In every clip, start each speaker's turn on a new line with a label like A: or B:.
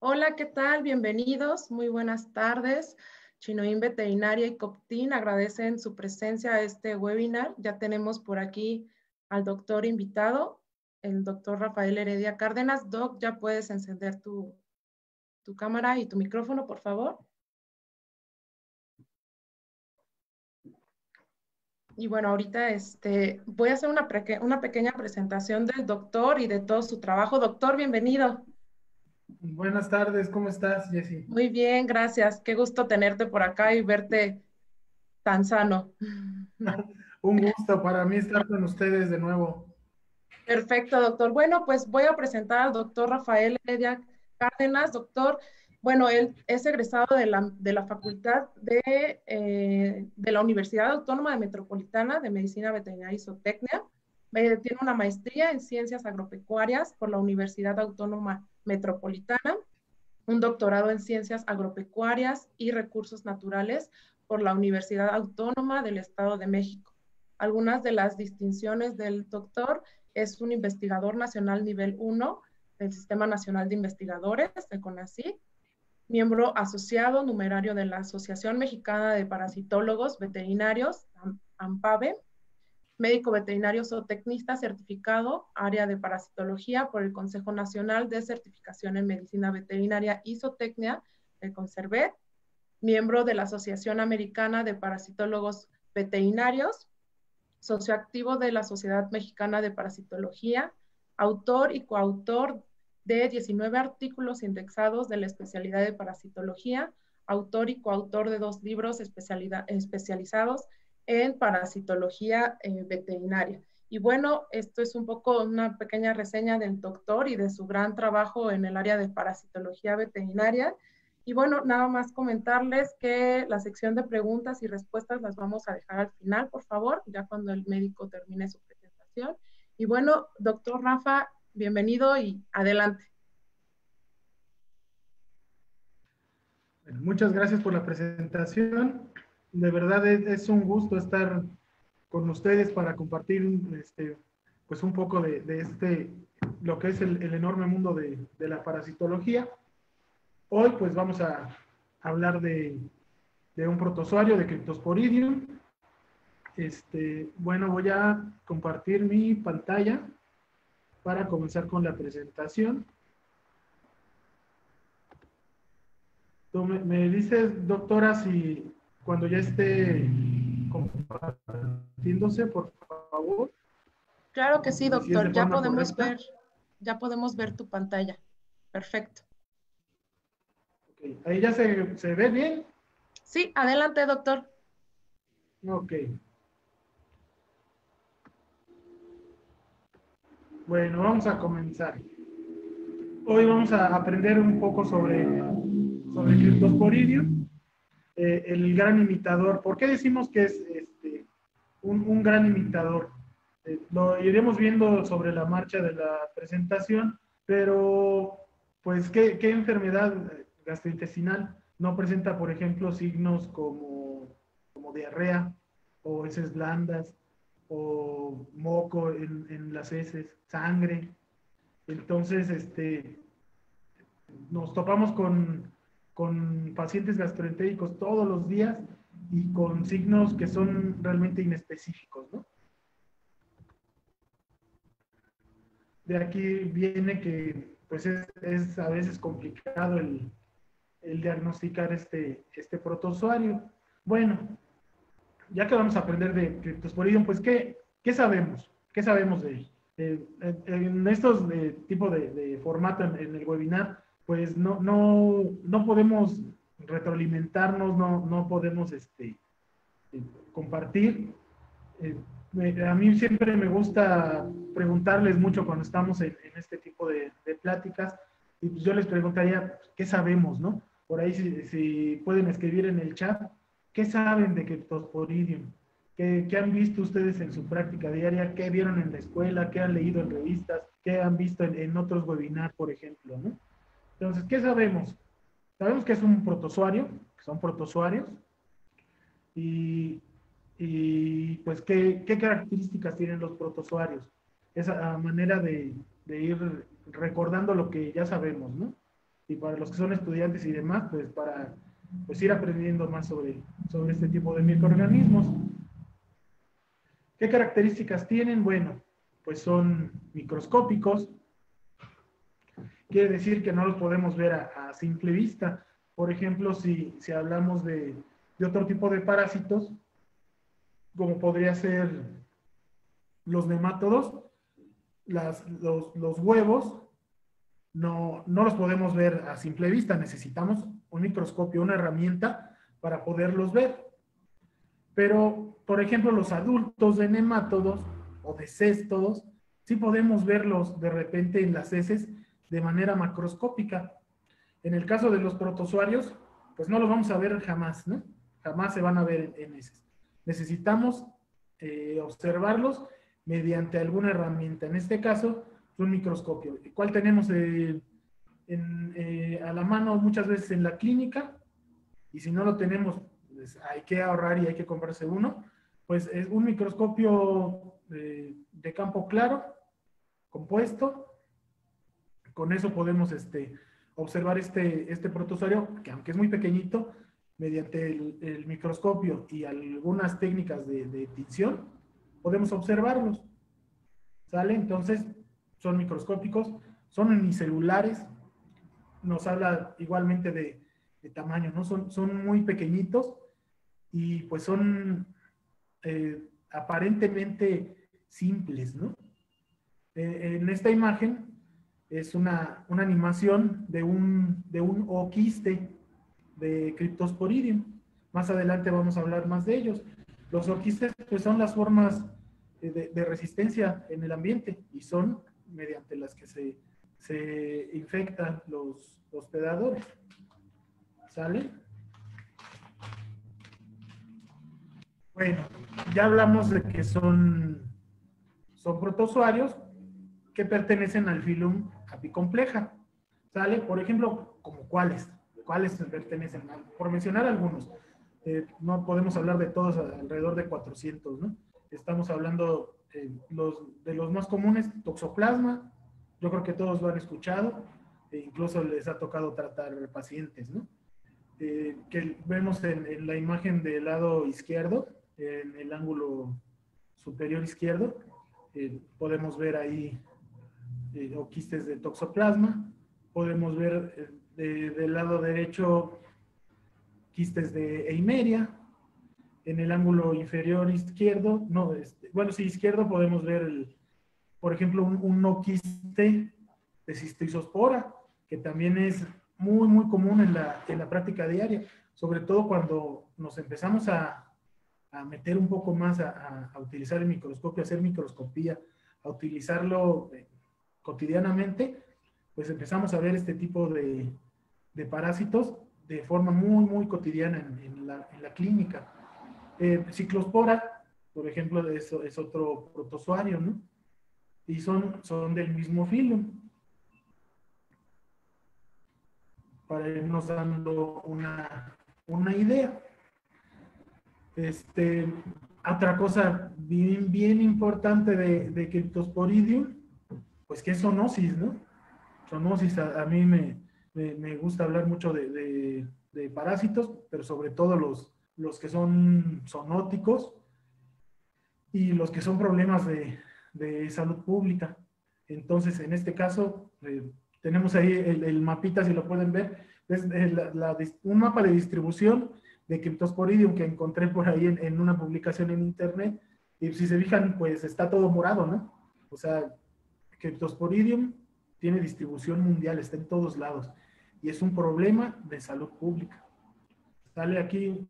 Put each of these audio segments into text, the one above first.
A: Hola, ¿qué tal? Bienvenidos, muy buenas tardes. Chinoín Veterinaria y Coptin agradecen su presencia a este webinar. Ya tenemos por aquí al doctor invitado, el doctor Rafael Heredia Cárdenas. Doc, ya puedes encender tu cámara y tu micrófono, por favor. Y bueno, ahorita voy a hacer una pequeña presentación del doctor y de todo su trabajo. Doctor, bienvenido.
B: Buenas tardes, ¿cómo estás, Jessy?
A: Muy bien, gracias. Qué gusto tenerte por acá y verte tan sano.
B: Un gusto para mí estar con ustedes de nuevo.
A: Perfecto, doctor. Bueno, pues voy a presentar al doctor Rafael Heredia Cárdenas. Doctor, bueno, él es egresado de la Facultad de la Universidad Autónoma de Metropolitana de Medicina Veterinaria y Zootecnia. Tiene una maestría en Ciencias Agropecuarias por la Universidad Autónoma Metropolitana, un doctorado en Ciencias Agropecuarias y Recursos Naturales por la Universidad Autónoma del Estado de México. Algunas de las distinciones del doctor: es un investigador nacional nivel 1 del Sistema Nacional de Investigadores, el CONACYT, miembro asociado numerario de la Asociación Mexicana de Parasitólogos Veterinarios, AMPAVE, médico veterinario zootecnista certificado, área de parasitología por el Consejo Nacional de Certificación en Medicina Veterinaria y Zootecnia, el CONCERVET, miembro de la Asociación Americana de Parasitólogos Veterinarios, socio activo de la Sociedad Mexicana de Parasitología, autor y coautor de 19 artículos indexados de la especialidad de parasitología, autor y coautor de 2 libros especializados en parasitología veterinaria. Y bueno, esto es un poco una pequeña reseña del doctor y de su gran trabajo en el área de parasitología veterinaria. Y bueno, nada más comentarles que la sección de preguntas y respuestas las vamos a dejar al final, por favor, ya cuando el médico termine su presentación. Y bueno, doctor Rafa, bienvenido y adelante.
B: Bueno, muchas gracias por la presentación. De verdad es un gusto estar con ustedes para compartir pues un poco de lo que es el enorme mundo de la parasitología. Hoy pues vamos a hablar de un protozoario de Cryptosporidium. Bueno, voy a compartir mi pantalla para comenzar con la presentación. Tú me dices, doctora, si cuando ya esté compartiéndose, por favor,
A: Claro que sí,
B: y si es de
A: doctor,
B: forma correcta.
A: ya podemos ver tu pantalla. Perfecto.
B: Okay. Ahí ya se ve bien.
A: Sí, adelante, doctor.
B: Ok. Bueno, vamos a comenzar. Hoy vamos a aprender un poco sobre Cryptosporidium, el gran imitador. ¿Por qué decimos que es un gran imitador? Lo iremos viendo sobre la marcha de la presentación, pero pues, ¿qué enfermedad gastrointestinal no presenta, por ejemplo, signos como diarrea o heces blandas o moco en las heces, sangre? Entonces, nos topamos con pacientes gastroentéricos todos los días y con signos que son realmente inespecíficos, ¿no? De aquí viene que pues es a veces complicado el diagnosticar este protozoario. Bueno, ya que vamos a aprender de Cryptosporidium, pues ¿qué sabemos? ¿Qué sabemos de él? En estos tipo de formato en el webinar, pues no podemos retroalimentarnos, no podemos compartir. A mí siempre me gusta preguntarles mucho cuando estamos en este tipo de pláticas, y pues yo les preguntaría, ¿qué sabemos, no? Por ahí si pueden escribir en el chat, ¿qué saben de Cryptosporidium? ¿Qué han visto ustedes en su práctica diaria? ¿Qué vieron en la escuela? ¿Qué han leído en revistas? ¿Qué han visto en otros webinars, por ejemplo, no? Entonces, ¿qué sabemos? Sabemos que es un protozoario, que son protozoarios, y, y pues ¿qué características tienen los protozoarios? Esa manera de ir recordando lo que ya sabemos, ¿no? y para los que son estudiantes y demás, pues para pues ir aprendiendo más sobre este tipo de microorganismos. ¿Qué características tienen? Bueno, pues son microscópicos, quiere decir que no los podemos ver a simple vista. Por ejemplo, si hablamos de otro tipo de parásitos, como podría ser los nemátodos, los huevos, no los podemos ver a simple vista, necesitamos un microscopio, una herramienta para poderlos ver. Pero, por ejemplo, los adultos de nemátodos o de céstodos, sí podemos verlos de repente en las heces de manera macroscópica. En el caso de los protozoarios, pues no los vamos a ver jamás, ¿no? Jamás se van a ver en heces. Necesitamos observarlos mediante alguna herramienta. En este caso, un microscopio. ¿Cuál tenemos a la mano muchas veces en la clínica? Y si no lo tenemos, pues hay que ahorrar y hay que comprarse uno. Pues es un microscopio de campo claro, compuesto. Con eso podemos observar este protozoario, que aunque es muy pequeñito, mediante el microscopio y algunas técnicas de tinción, podemos observarlos. ¿Sale? Entonces, son microscópicos, son unicelulares, nos habla igualmente de tamaño, ¿no? Son muy pequeñitos y pues son aparentemente simples, ¿no? En esta imagen es una animación de un oquiste de Cryptosporidium. Más adelante vamos a hablar más de ellos. Los oquistes pues son las formas de resistencia en el ambiente y son mediante las que se infectan los hospedadores. ¿Sale? Bueno, ya hablamos de que son protozoarios que pertenecen al filum apicompleja. ¿Sale? Por ejemplo, ¿como cuáles? ¿Cuáles pertenecen? Por mencionar algunos. No podemos hablar de todos, alrededor de 400, ¿no? Estamos hablando de los más comunes, toxoplasma. Yo creo que todos lo han escuchado. Incluso les ha tocado tratar pacientes, ¿no? Que vemos en la imagen del lado izquierdo, en el ángulo superior izquierdo, podemos ver ahí oquistes de toxoplasma. Podemos ver del lado derecho quistes de Eimeria. En el ángulo inferior izquierdo, no, bueno, sí, izquierdo, podemos ver, por ejemplo, un oquiste de cistizospora, que también es muy, muy común en la práctica diaria, sobre todo cuando nos empezamos a meter un poco más a utilizar el microscopio, a hacer microscopía, a utilizarlo cotidianamente, pues empezamos a ver este tipo de parásitos de forma muy, muy cotidiana en la clínica. Ciclospora, por ejemplo, es otro protozoario, ¿no? Y son del mismo filo. Para irnos dando una idea. Otra cosa bien, bien importante de Cryptosporidium, pues que es zoonosis, ¿no? Zoonosis, a mí me gusta hablar mucho de parásitos, pero sobre todo los que son zoonóticos y los que son problemas de salud pública. Entonces, en este caso, tenemos ahí el mapita, si lo pueden ver, es un mapa de distribución de Cryptosporidium que encontré por ahí en una publicación en internet, y si se fijan, pues está todo morado, ¿no? O sea, Cryptosporidium tiene distribución mundial, está en todos lados, y es un problema de salud pública. Sale aquí,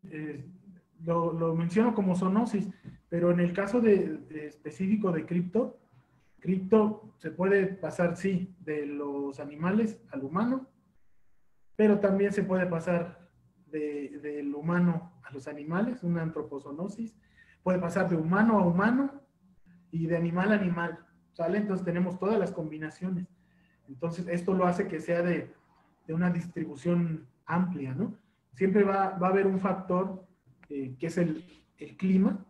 B: lo menciono como zoonosis, pero en el caso específico de cripto se puede pasar, sí, de los animales al humano, pero también se puede pasar del humano a los animales, una antropozoonosis, puede pasar de humano a humano y de animal a animal, ¿sale? Entonces tenemos todas las combinaciones. Entonces esto lo hace que sea de una distribución amplia, ¿no? Siempre va a haber un factor que es el clima,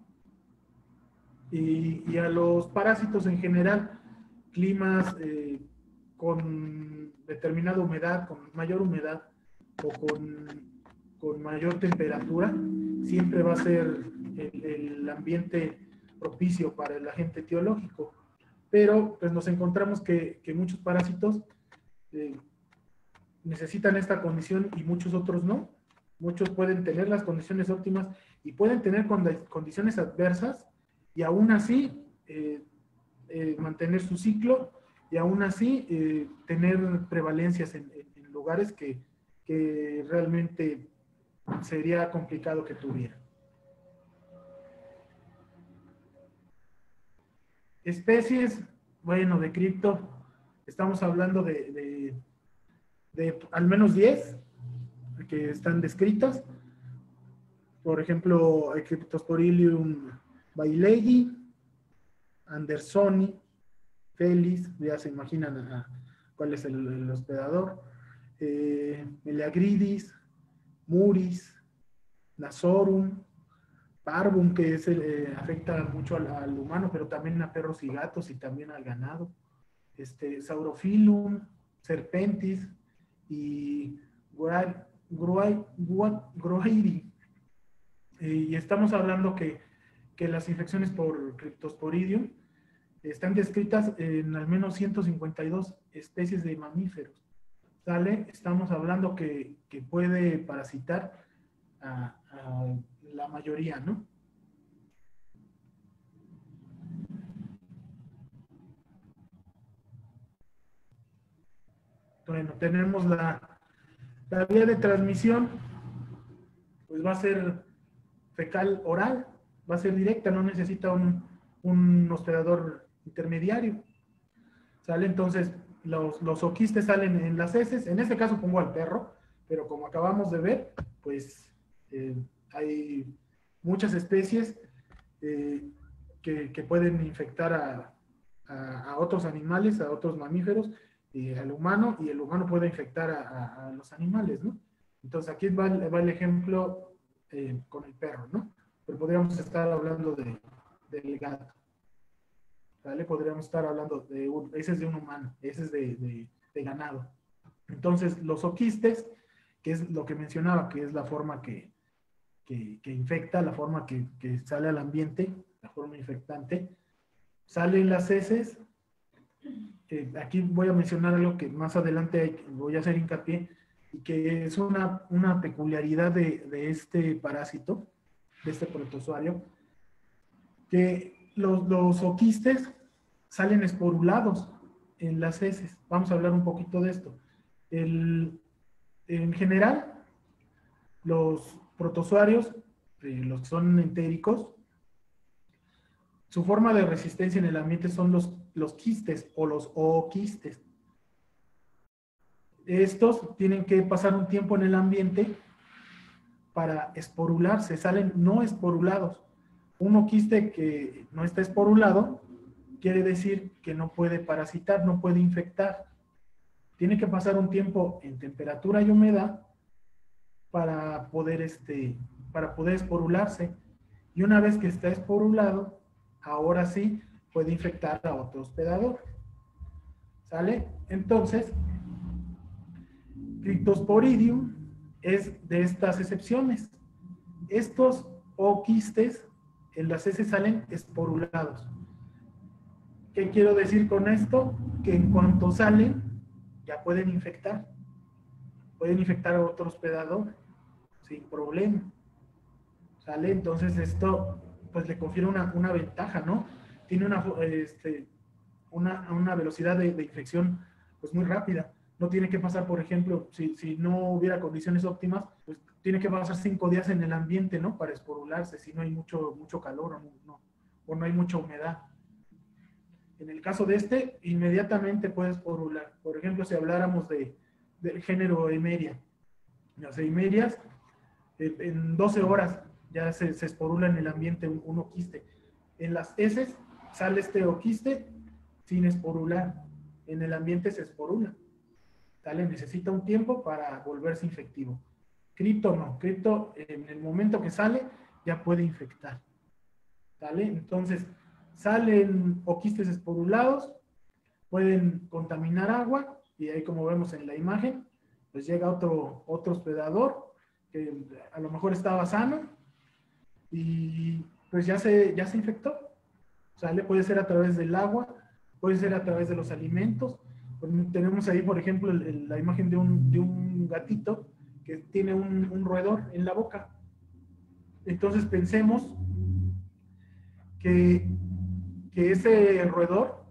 B: y a los parásitos en general, climas con determinada humedad, con mayor humedad o con mayor temperatura, siempre va a ser el ambiente propicio para el agente etiológico. Pero pues nos encontramos que muchos parásitos necesitan esta condición y muchos otros no. Muchos pueden tener las condiciones óptimas y pueden tener condiciones adversas y aún así mantener su ciclo y aún así tener prevalencias en lugares que realmente sería complicado que tuviera. Especies, bueno, de cripto, estamos hablando de al menos 10 que están descritas. Por ejemplo, Cryptosporidium bailey, andersoni, felis, ya se imaginan cuál es el hospedador, Meleagridis, muris, nasorum, parvum, que afecta mucho al humano, pero también a perros y gatos y también al ganado, Saurophyllum, serpentis y Groairi. Y estamos hablando que las infecciones por Cryptosporidium están descritas en al menos 152 especies de mamíferos. ¿Sale? Estamos hablando que puede parasitar a la mayoría, ¿no? Bueno, tenemos la vía de transmisión, pues va a ser fecal oral, va a ser directa, no necesita un hospedador intermediario. ¿Sale? Entonces, los oquistes salen en las heces, en este caso pongo al perro, pero como acabamos de ver, pues hay muchas especies que pueden infectar a otros animales, a otros mamíferos, al humano, y el humano puede infectar a los animales, ¿no? Entonces aquí va el ejemplo con el perro, ¿no? Pero podríamos estar hablando del gato. ¿Vale? Podríamos estar hablando ese es de un humano, ese es de ganado. Entonces, los oquistes, que es lo que mencionaba, que es la forma que infecta, la forma que sale al ambiente, la forma infectante, salen las heces. Aquí voy a mencionar algo que más adelante voy a hacer hincapié, y que es una peculiaridad de este parásito, de este protozoario, que los oquistes salen esporulados en las heces. Vamos a hablar un poquito de esto. En general, los protozoarios, los que son entéricos, su forma de resistencia en el ambiente son los quistes o los ooquistes. Estos tienen que pasar un tiempo en el ambiente para esporularse, salen no esporulados. Un oquiste que no está esporulado quiere decir que no puede parasitar, no puede infectar. Tiene que pasar un tiempo en temperatura y humedad para poder esporularse. Y una vez que está esporulado, ahora sí puede infectar a otro hospedador. ¿Sale? Entonces, Cryptosporidium es de estas excepciones. Estos oquistes en las heces salen esporulados. ¿Qué quiero decir con esto? Que en cuanto salen, ya pueden infectar. Pueden infectar a otro hospedador sin problema. ¿Sale? Entonces esto pues le confiere una ventaja, ¿no? Tiene una velocidad de infección pues muy rápida. No tiene que pasar, por ejemplo, si no hubiera condiciones óptimas, pues tiene que pasar 5 días en el ambiente, ¿no? Para esporularse, si no hay mucho calor o no hay mucha humedad. En el caso de inmediatamente puede esporular. Por ejemplo, si habláramos del género Eimeria. Las Eimerias, en 12 horas ya se esporula en el ambiente un oquiste. En las heces sale este oquiste sin esporular. En el ambiente se esporula. ¿Sale? Necesita un tiempo para volverse infectivo. Cripto no. Cripto, en el momento que sale, ya puede infectar. ¿Sale? Entonces, salen oquistes esporulados, pueden contaminar agua, y ahí como vemos en la imagen, pues llega otro hospedador que a lo mejor estaba sano y pues ya se infectó. ¿Sale? Puede ser a través del agua, puede ser a través de los alimentos. Tenemos ahí, por ejemplo, la imagen de un gatito que tiene un roedor en la boca. Entonces pensemos que ese roedor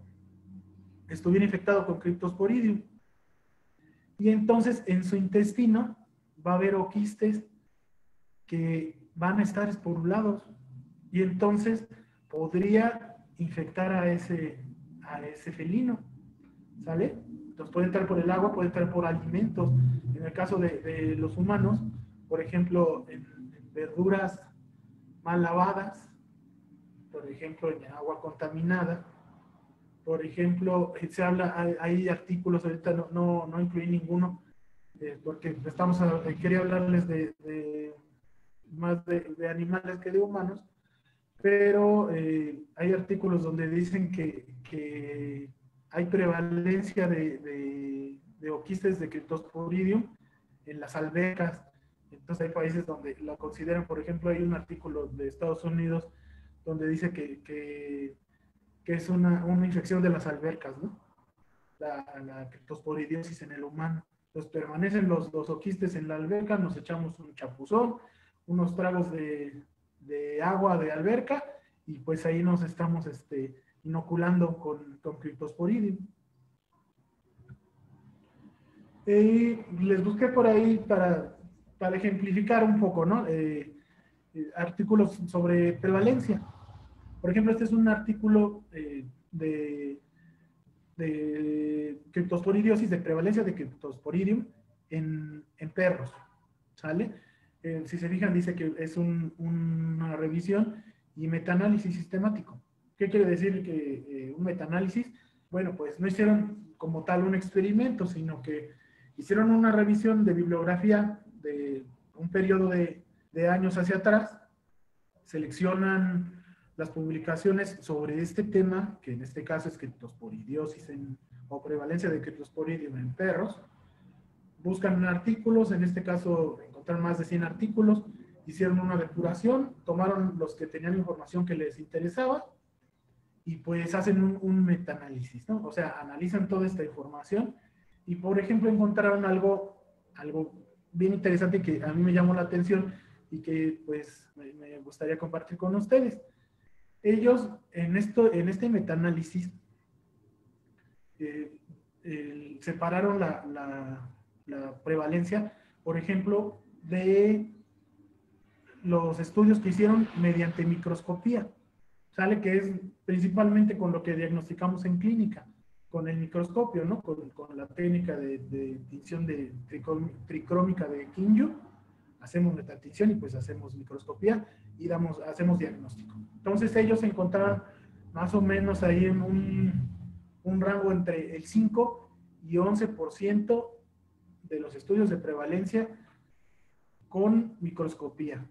B: estuviera infectado con Cryptosporidium. Y entonces en su intestino va a haber oquistes que van a estar esporulados. Y entonces podría infectar a ese felino. ¿Sale? Entonces puede entrar por el agua, puede entrar por alimentos. En el caso de los humanos, por ejemplo, en verduras mal lavadas, por ejemplo, en agua contaminada. Por ejemplo, se habla, hay artículos, ahorita no incluí ninguno, porque quería hablarles más de animales que de humanos, pero hay artículos donde dicen que hay prevalencia de oquistes de Cryptosporidium en las albercas. Entonces hay países donde lo consideran, por ejemplo, hay un artículo de Estados Unidos donde dice que es una infección de las albercas, ¿no? La criptosporidiosis en el humano. Entonces permanecen los oquistes en la alberca, nos echamos un chapuzón, unos tragos de agua de alberca, y pues ahí nos estamos inoculando con Cryptosporidium. Les busqué por ahí para ejemplificar un poco, ¿no? Artículos sobre prevalencia. Por ejemplo, este es un artículo de criptosporidiosis, de prevalencia de Cryptosporidium en perros, ¿sale? Si se fijan, dice que es una revisión y metaanálisis sistemático. ¿Qué quiere decir que un metaanálisis? Bueno, pues no hicieron como tal un experimento, sino que hicieron una revisión de bibliografía de un periodo de años hacia atrás, seleccionan las publicaciones sobre este tema, que en este caso es criptosporidiosis o prevalencia de Cryptosporidium en perros. Buscan artículos, en este caso encontraron más de 100 artículos, hicieron una depuración, tomaron los que tenían información que les interesaba y pues hacen un metaanálisis, ¿no? O sea, analizan toda esta información y, por ejemplo, encontraron algo bien interesante que a mí me llamó la atención y que pues me gustaría compartir con ustedes. Ellos en este metaanálisis separaron la prevalencia, por ejemplo, de los estudios que hicieron mediante microscopía. Sale que es principalmente con lo que diagnosticamos en clínica, con el microscopio, ¿no? Con la técnica de tinción tricrómica de Kinju, hacemos metatinción y pues hacemos microscopía y hacemos diagnóstico. Entonces ellos encontraron más o menos ahí en un rango entre el 5 y 11% de los estudios de prevalencia con microscopía.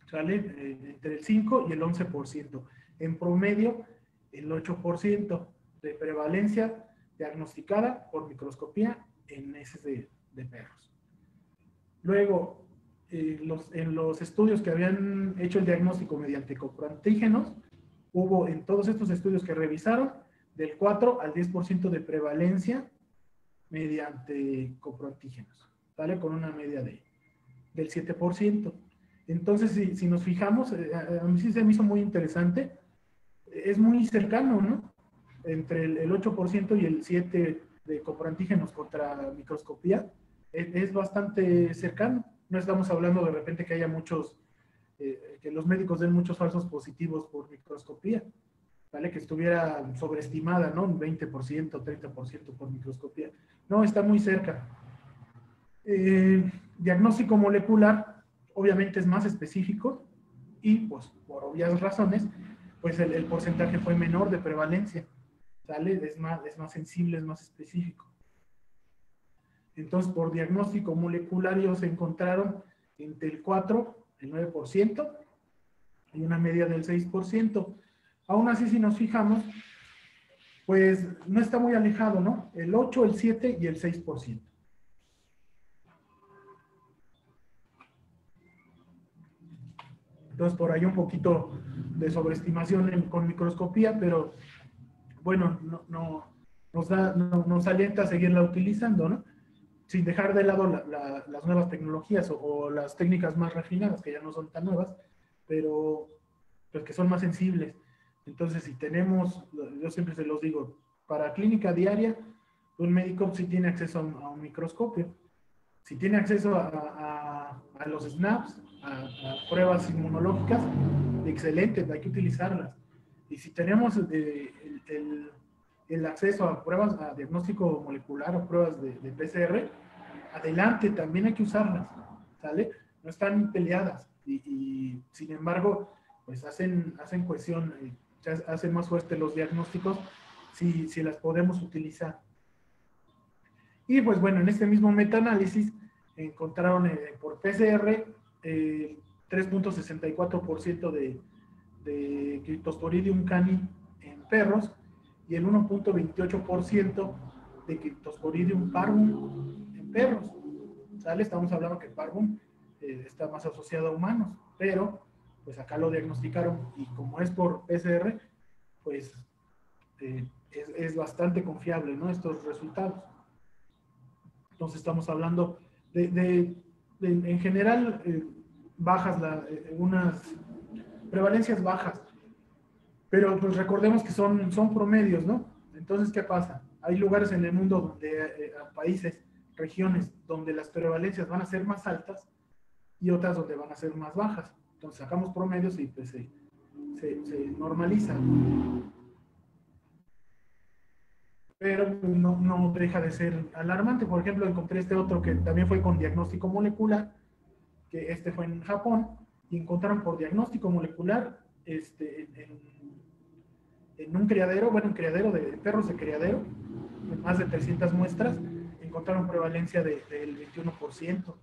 B: ¿Sale? Entre el 5 y el 11%. En promedio, el 8% de prevalencia diagnosticada por microscopía en heces de perros. Luego, en los estudios que habían hecho el diagnóstico mediante coproantígenos, hubo en todos estos estudios que revisaron del 4 al 10% de prevalencia mediante coproantígenos, ¿vale? Con una media del 7%. Entonces, si nos fijamos, a mí sí se me hizo muy interesante, es muy cercano, ¿no? Entre el 8% y el 7% de coproantígenos contra microscopía, es bastante cercano. No estamos hablando de repente que haya muchos, que los médicos den muchos falsos positivos por microscopía, ¿vale? Que estuviera sobreestimada, ¿no? Un 20%, 30% por microscopía. No, está muy cerca. Diagnóstico molecular, obviamente es más específico y, pues, por obvias razones, pues el porcentaje fue menor de prevalencia, ¿sale? Es más sensible, es más específico. Entonces, por diagnóstico molecular ellos encontraron entre el 4, el 9% y una media del 6%. Aún así, si nos fijamos, pues no está muy alejado, ¿no? El 8, el 7 y el 6%. Entonces, por ahí un poquito de sobreestimación con microscopía, pero bueno, nos alienta a seguirla utilizando, ¿no? Sin dejar de lado las nuevas tecnologías o las técnicas más refinadas, que ya no son tan nuevas, pero pues, que son más sensibles. Entonces, si tenemos, yo siempre se los digo, para clínica diaria, un médico sí tiene acceso a un microscopio. Si tiene acceso a los SNAPs, a pruebas inmunológicas, excelente, hay que utilizarlas. Y si tenemos el acceso a pruebas, a diagnóstico molecular o pruebas de PCR, adelante, también hay que usarlas, ¿sale? No están peleadas y sin embargo, pues hacen cohesión, hacen más fuertes los diagnósticos si las podemos utilizar. Y pues bueno, en este mismo metaanálisis encontraron por PCR 3.64% de Cryptosporidium cani en perros y el 1.28% de Cryptosporidium parvum en perros. ¿Sale? Estamos hablando que el parvum está más asociado a humanos, pero pues acá lo diagnosticaron y como es por PCR, pues es bastante confiable, ¿no? Estos resultados. Entonces estamos hablando en general, bajas, unas prevalencias bajas, pero pues recordemos que son promedios, ¿no? Entonces, ¿qué pasa? Hay lugares en el mundo donde, países, regiones, donde las prevalencias van a ser más altas y otras donde van a ser más bajas. Entonces sacamos promedios y pues se normaliza. Pero no deja de ser alarmante. Por ejemplo, encontré este otro que también fue con diagnóstico molecular, que este fue en Japón, y encontraron por diagnóstico molecular en un criadero, bueno, un criadero de perros de criadero, en más de 300 muestras, encontraron prevalencia del 21%.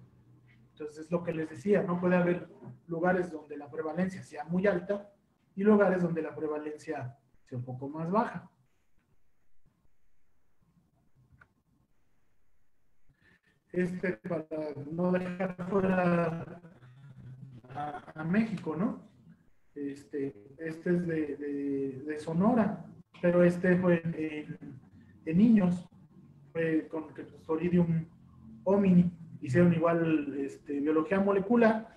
B: Entonces es lo que les decía, no puede haber lugares donde la prevalencia sea muy alta y lugares donde la prevalencia sea un poco más baja. Para no dejar fuera a México, ¿no? Este es de Sonora, pero este fue en niños, fue con Cryptosporidium homini, hicieron igual biología molecular,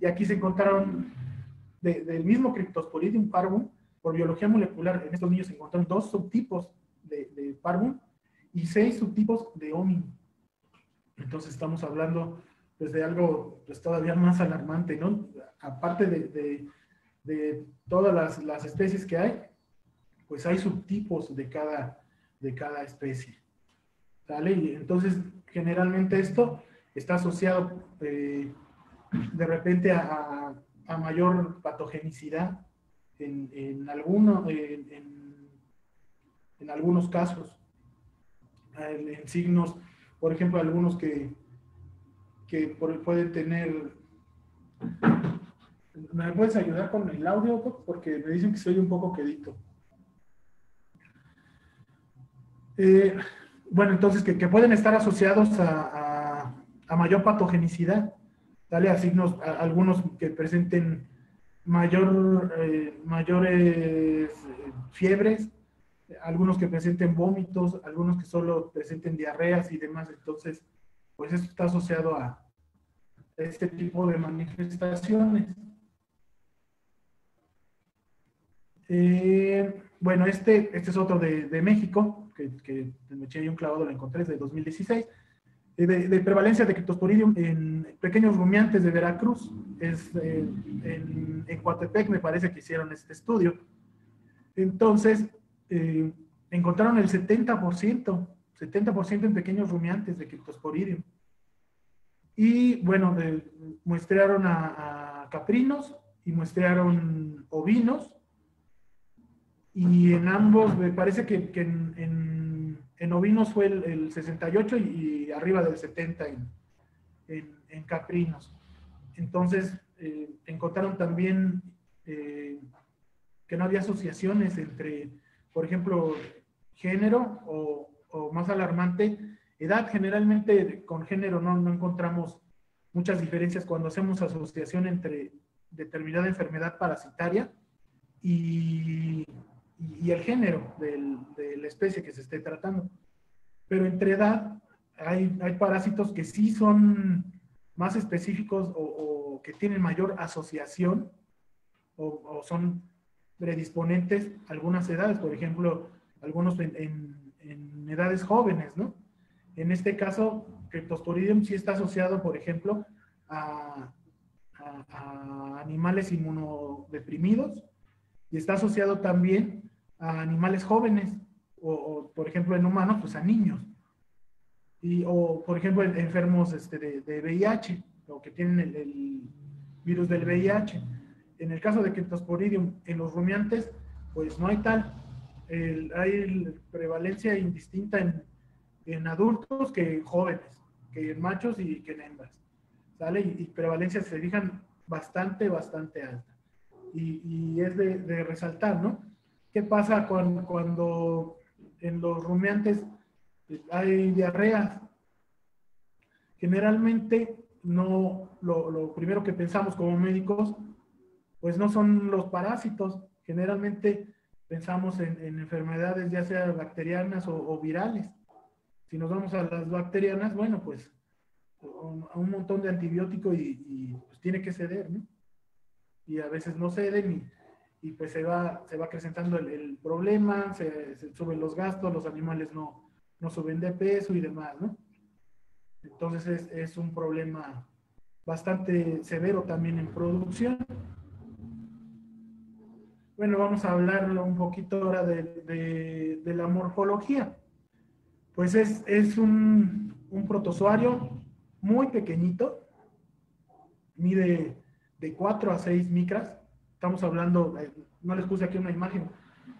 B: y aquí se encontraron del mismo Cryptosporidium parvum, por biología molecular, en estos niños se encontraron 2 subtipos de parvum y 6 subtipos de homini. Entonces estamos hablando pues, de algo pues, todavía más alarmante, ¿no? Aparte de todas las especies que hay, pues hay subtipos de cada especie. ¿Sale? Y entonces, generalmente esto está asociado de repente a mayor patogenicidad en algunos casos, en signos, por ejemplo, algunos que pueden tener. ¿Me puedes ayudar con el audio, porque me dicen que se oye un poco quedito? Bueno, entonces que pueden estar asociados a mayor patogenicidad, ¿vale? A signos, algunos que presenten mayores fiebres, algunos que presenten vómitos, algunos que solo presenten diarreas y demás. Entonces, pues esto está asociado a este tipo de manifestaciones. Bueno, este es otro de México, que me eché ahí un clavado, lo encontré, es de 2016, de prevalencia de Cryptosporidium en pequeños rumiantes de Veracruz. Es en Coatepec, me parece que hicieron este estudio. Entonces, encontraron el 70% en pequeños rumiantes de Cryptosporidium. Y bueno, muestrearon a caprinos y muestrearon ovinos. Y en ambos, me parece que en ovinos fue el 68 y arriba del 70 en caprinos. Entonces, encontraron también que no había asociaciones entre, por ejemplo, género o más alarmante, edad. Generalmente con género no encontramos muchas diferencias cuando hacemos asociación entre determinada enfermedad parasitaria y el género de la especie que se esté tratando. Pero entre edad hay parásitos que sí son más específicos o que tienen mayor asociación o son predisponentes a algunas edades, por ejemplo, algunos en edades jóvenes, ¿no? En este caso, Cryptosporidium sí está asociado, por ejemplo, a animales inmunodeprimidos y está asociado también a animales jóvenes o por ejemplo, en humanos, pues a niños. O, por ejemplo, enfermos de VIH o que tienen el virus del VIH. En el caso de Cryptosporidium, en los rumiantes, pues no hay tal. Hay prevalencia indistinta en adultos que en jóvenes, que en machos y que en hembras. ¿Sale? Y prevalencia, se fijan, bastante alta. Y es de resaltar, ¿no? ¿Qué pasa cuando en los rumiantes hay diarreas? Generalmente lo primero que pensamos como médicos, pues no son los parásitos. Generalmente pensamos en enfermedades ya sea bacterianas o virales. Si nos vamos a las bacterianas, bueno, pues a un montón de antibiótico y pues tiene que ceder, ¿no? Y a veces no ceden y pues se va acrecentando el problema, se suben los gastos, los animales no suben de peso y demás, ¿no? Entonces es un problema bastante severo también en producción. Bueno, vamos a hablar un poquito ahora de la morfología. Pues es un protozoario muy pequeñito, mide de 4 a 6 micras. Estamos hablando, no les puse aquí una imagen,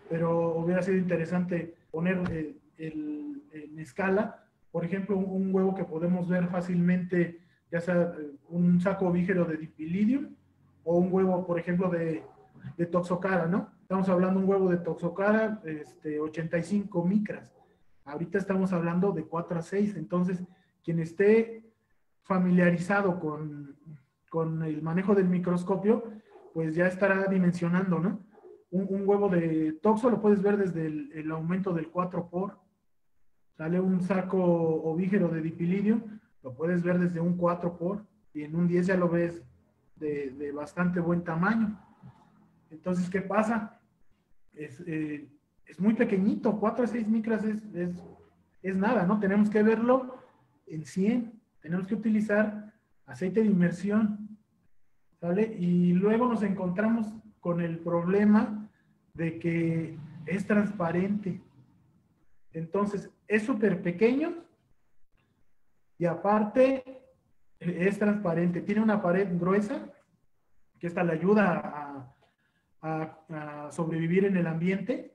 B: pero hubiera sido interesante poner en escala, por ejemplo, un huevo que podemos ver fácilmente, ya sea un saco vígero de Dipilidium o un huevo, por ejemplo, de Toxocara, ¿no? Estamos hablando de un huevo de Toxocara, 85 micras. Ahorita estamos hablando de 4 a 6, entonces quien esté familiarizado con el manejo del microscopio, pues ya estará dimensionando, ¿no? Un huevo de toxo lo puedes ver desde el aumento del 4 por. Sale un saco ovígero de Dipilidium, lo puedes ver desde un 4 por, y en un 10 ya lo ves de bastante buen tamaño. Entonces, ¿qué pasa? Es muy pequeñito, 4 a 6 micras es nada, ¿no? Tenemos que verlo en 100, tenemos que utilizar aceite de inmersión, ¿sale? Y luego nos encontramos con el problema de que es transparente. Entonces, es súper pequeño y aparte es transparente. Tiene una pared gruesa que esta le ayuda a sobrevivir en el ambiente.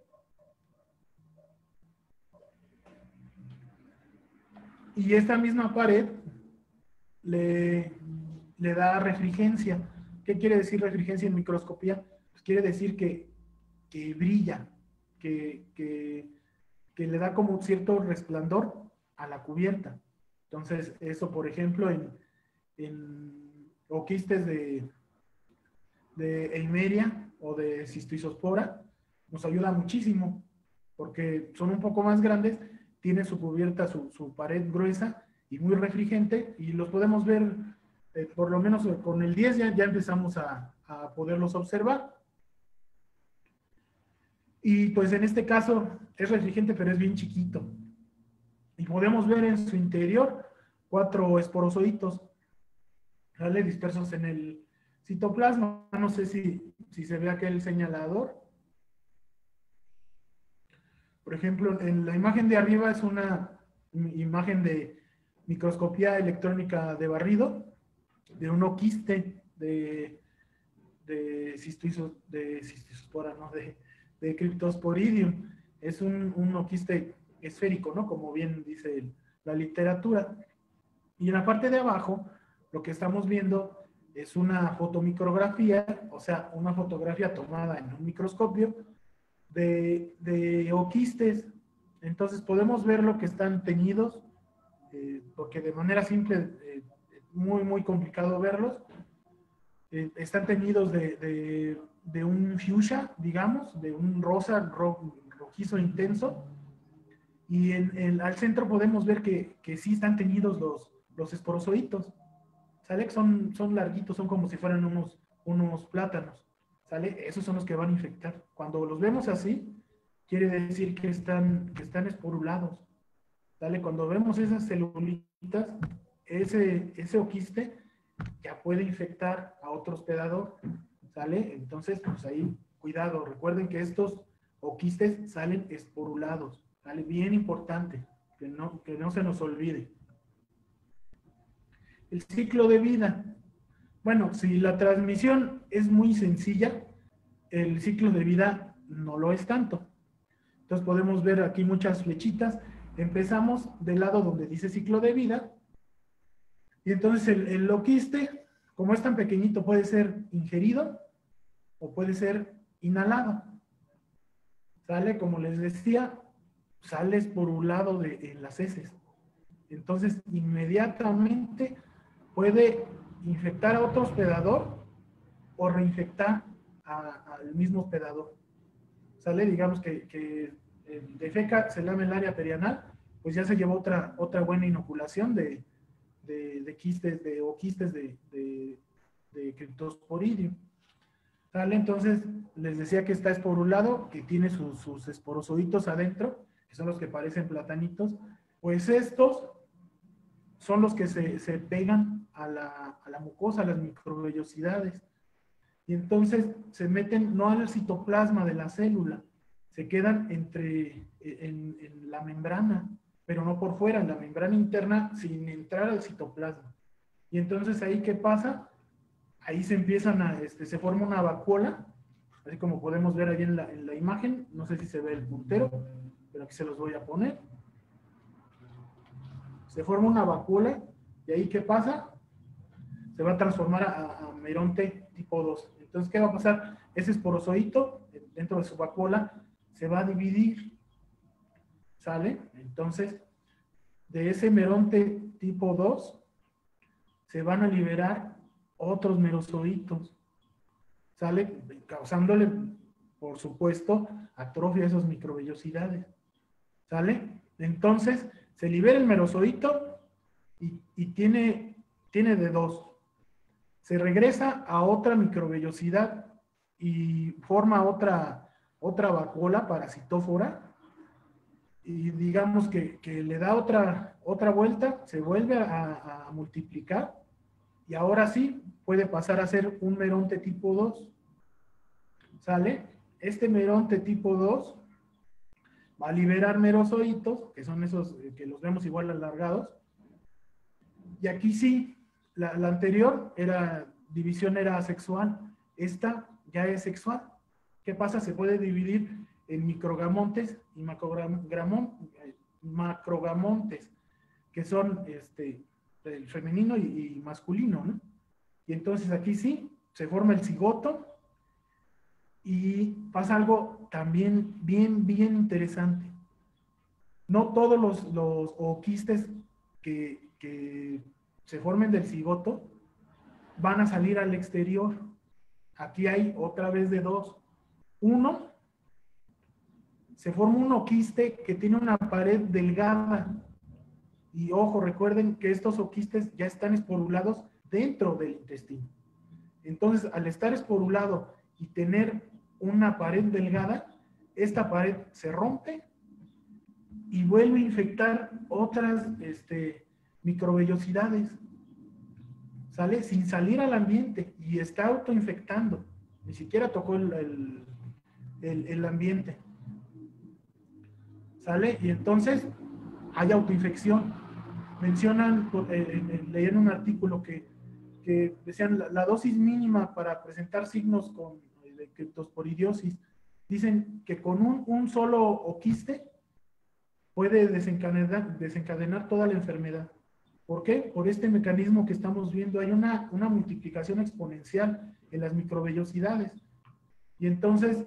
B: Y esta misma pared le da refrigencia. ¿Qué quiere decir refrigencia en microscopía? Pues quiere decir que brilla, que le da como cierto resplandor a la cubierta. Entonces, eso, por ejemplo, en oquistes de Eimeria o de Cistoisospora, nos ayuda muchísimo, porque son un poco más grandes, tiene su cubierta, su pared gruesa y muy refringente, y los podemos ver, por lo menos con el 10 ya empezamos a poderlos observar. Y pues en este caso es refringente, pero es bien chiquito. Y podemos ver en su interior 4 esporozoitos, ¿vale? Dispersos en el citoplasma. No sé si se ve aquel señalador. Por ejemplo, en la imagen de arriba es una imagen de microscopía electrónica de barrido de un oquiste de Cistoisospora, ¿no? De Cryptosporidium. Es un oquiste esférico, ¿no? Como bien dice la literatura. Y en la parte de abajo, lo que estamos viendo es una fotomicrografía, o sea, una fotografía tomada en un microscopio de oquistes. Entonces podemos ver lo que están teñidos, porque de manera simple, muy complicado verlos. Están teñidos de un fuchsia, digamos, de un rosa rojizo intenso. Y al centro podemos ver que sí están teñidos los esporozoitos. ¿Sale? Son larguitos, son como si fueran unos plátanos. ¿Sale? Esos son los que van a infectar. Cuando los vemos así, quiere decir que están esporulados. ¿Sale? Cuando vemos esas celulitas, ese oquiste ya puede infectar a otro hospedador. ¿Sale? Entonces, pues ahí, cuidado. Recuerden que estos oquistes salen esporulados. ¿Sale? Bien importante, que no se nos olvide. El ciclo de vida. Bueno, si la transmisión es muy sencilla, el ciclo de vida no lo es tanto. Entonces podemos ver aquí muchas flechitas. Empezamos del lado donde dice ciclo de vida. Y entonces el oquiste, como es tan pequeñito, puede ser ingerido o puede ser inhalado. Sale, como les decía, sale esporulado en las heces. Entonces inmediatamente puede infectar a otro hospedador o reinfectar al mismo hospedador. ¿Sale? Digamos que defeca, se lame el área perianal, pues ya se llevó otra buena inoculación de quistes de Cryptosporidium. ¿Sale? Entonces, les decía que está esporulado, que tiene sus esporozoitos adentro, que son los que parecen platanitos. Pues estos son los que se pegan a la mucosa, a las microvellosidades. Y entonces se meten no al citoplasma de la célula, se quedan en la membrana, pero no por fuera, en la membrana interna, sin entrar al citoplasma. Y entonces ahí, ¿qué pasa? Ahí se empiezan se forma una vacuola, así como podemos ver ahí en la imagen. No sé si se ve el puntero, pero aquí se los voy a poner. Se forma una vacuola, y ahí, ¿qué pasa? Se va a transformar a meronte tipo 2. Entonces, ¿qué va a pasar? Ese esporozoito, dentro de su vacuola, se va a dividir. ¿Sale? Entonces, de ese meronte tipo 2, se van a liberar otros merozoitos. ¿Sale? Causándole, por supuesto, atrofia a esas microvellosidades. ¿Sale? Entonces, se libera el merozoito y tiene de dos. Se regresa a otra microvellosidad y forma otra vacuola parasitófora, y digamos que le da otra vuelta, se vuelve a multiplicar, y ahora sí puede pasar a ser un meronte tipo 2. ¿Sale? Este meronte tipo 2 va a liberar merozoitos, que son esos que los vemos igual alargados, y aquí sí, la anterior división era asexual, esta ya es sexual. ¿Qué pasa? Se puede dividir en microgamontes y macrogamontes, que son el femenino y masculino, ¿no? Y entonces aquí sí, se forma el cigoto, y pasa algo también bien interesante. No todos los oquistes que se formen del cigoto van a salir al exterior. Aquí hay otra vez de dos. Uno, se forma un oquiste que tiene una pared delgada. Y ojo, recuerden que estos oquistes ya están esporulados dentro del intestino. Entonces, al estar esporulado y tener una pared delgada, esta pared se rompe y vuelve a infectar otras microvellosidades. ¿Sale? Sin salir al ambiente, y está autoinfectando. Ni siquiera tocó el ambiente. ¿Sale? Y entonces hay autoinfección. Mencionan, leí en un artículo que decían la dosis mínima para presentar signos de criptosporidiosis. Dicen que con un solo oquiste puede desencadenar toda la enfermedad. ¿Por qué? Por este mecanismo que estamos viendo. Hay una multiplicación exponencial en las microvellosidades. Y entonces,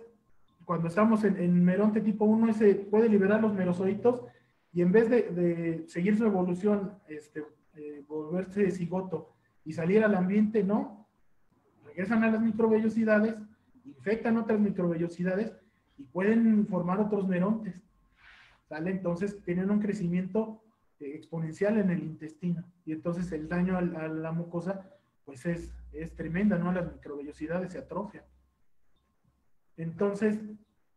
B: cuando estamos en meronte tipo 1, ese puede liberar los merozoitos y en vez de seguir su evolución, volverse cigoto y salir al ambiente, no, regresan a las microvellosidades, infectan otras microvellosidades y pueden formar otros merontes, ¿sale? Entonces tienen un crecimiento exponencial en el intestino y entonces el daño a la mucosa pues es tremenda, ¿no? Las microvellosidades se atrofian. Entonces,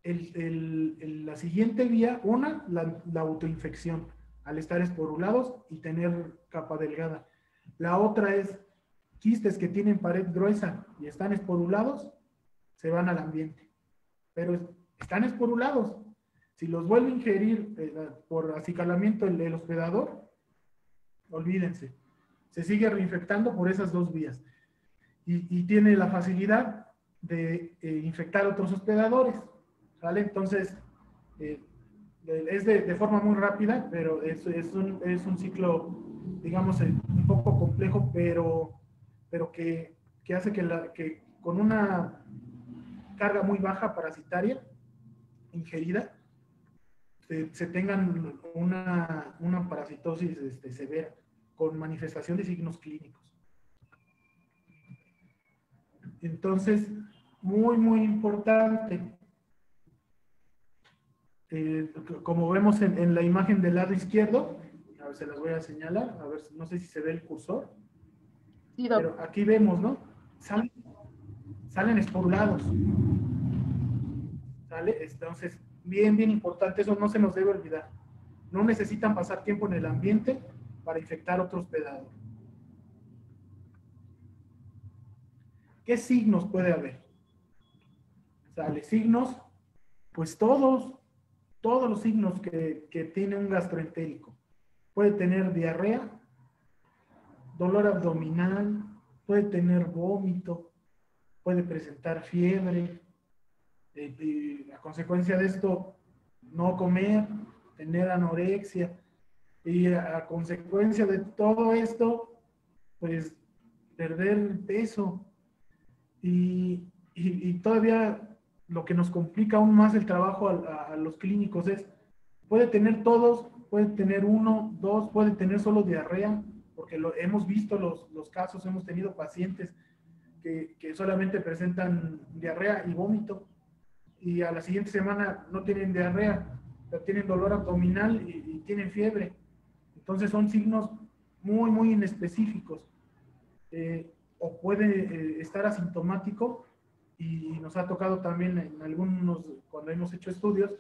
B: la siguiente vía, la autoinfección, al estar esporulados y tener capa delgada. La otra es quistes que tienen pared gruesa y están esporulados, se van al ambiente. Pero están esporulados. Si los vuelve a ingerir por acicalamiento el hospedador, olvídense. Se sigue reinfectando por esas dos vías. Y tiene la facilidad de infectar otros hospedadores, ¿vale? Entonces, es de forma muy rápida, pero es un ciclo, digamos, un poco complejo, pero que hace que con una carga muy baja parasitaria ingerida, se tengan una parasitosis severa, con manifestación de signos clínicos. Entonces, muy, muy importante. Como vemos en la imagen del lado izquierdo, a ver, se las voy a señalar, a ver, no sé si se ve el cursor,
A: Sí,
B: pero aquí vemos, ¿no? Salen esporulados, ¿sale? Entonces, bien, bien importante, eso no se nos debe olvidar. No necesitan pasar tiempo en el ambiente para infectar otro hospedador. ¿Qué signos puede haber? ¿Sale? Signos, pues todos los signos que tiene un gastroentérico. Puede tener diarrea, dolor abdominal, puede tener vómito, puede presentar fiebre, y a consecuencia de esto, no comer, tener anorexia, y a consecuencia de todo esto, pues perder peso. Y todavía lo que nos complica aún más el trabajo a los clínicos es, puede tener todos, puede tener uno, dos, puede tener solo diarrea, porque hemos visto los casos, hemos tenido pacientes que solamente presentan diarrea y vómito, y a la siguiente semana no tienen diarrea, pero tienen dolor abdominal y tienen fiebre. Entonces son signos muy, muy inespecíficos. O puede estar asintomático, y nos ha tocado también en algunos, cuando hemos hecho estudios,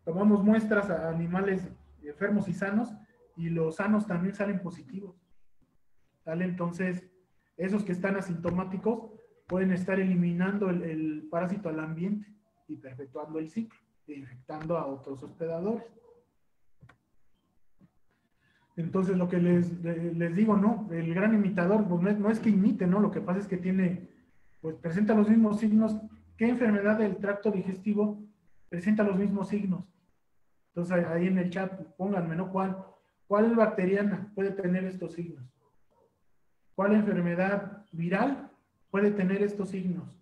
B: tomamos muestras a animales enfermos y sanos, y los sanos también salen positivos, ¿vale? Entonces, esos que están asintomáticos pueden estar eliminando el parásito al ambiente y perpetuando el ciclo, e infectando a otros hospedadores. Entonces, lo que les digo, ¿no? El gran imitador, pues no es que imite, ¿no? Lo que pasa es que pues presenta los mismos signos. ¿Qué enfermedad del tracto digestivo presenta los mismos signos? Entonces, ahí en el chat, pónganme, ¿no? ¿Cuál bacteriana puede tener estos signos? ¿Cuál enfermedad viral puede tener estos signos?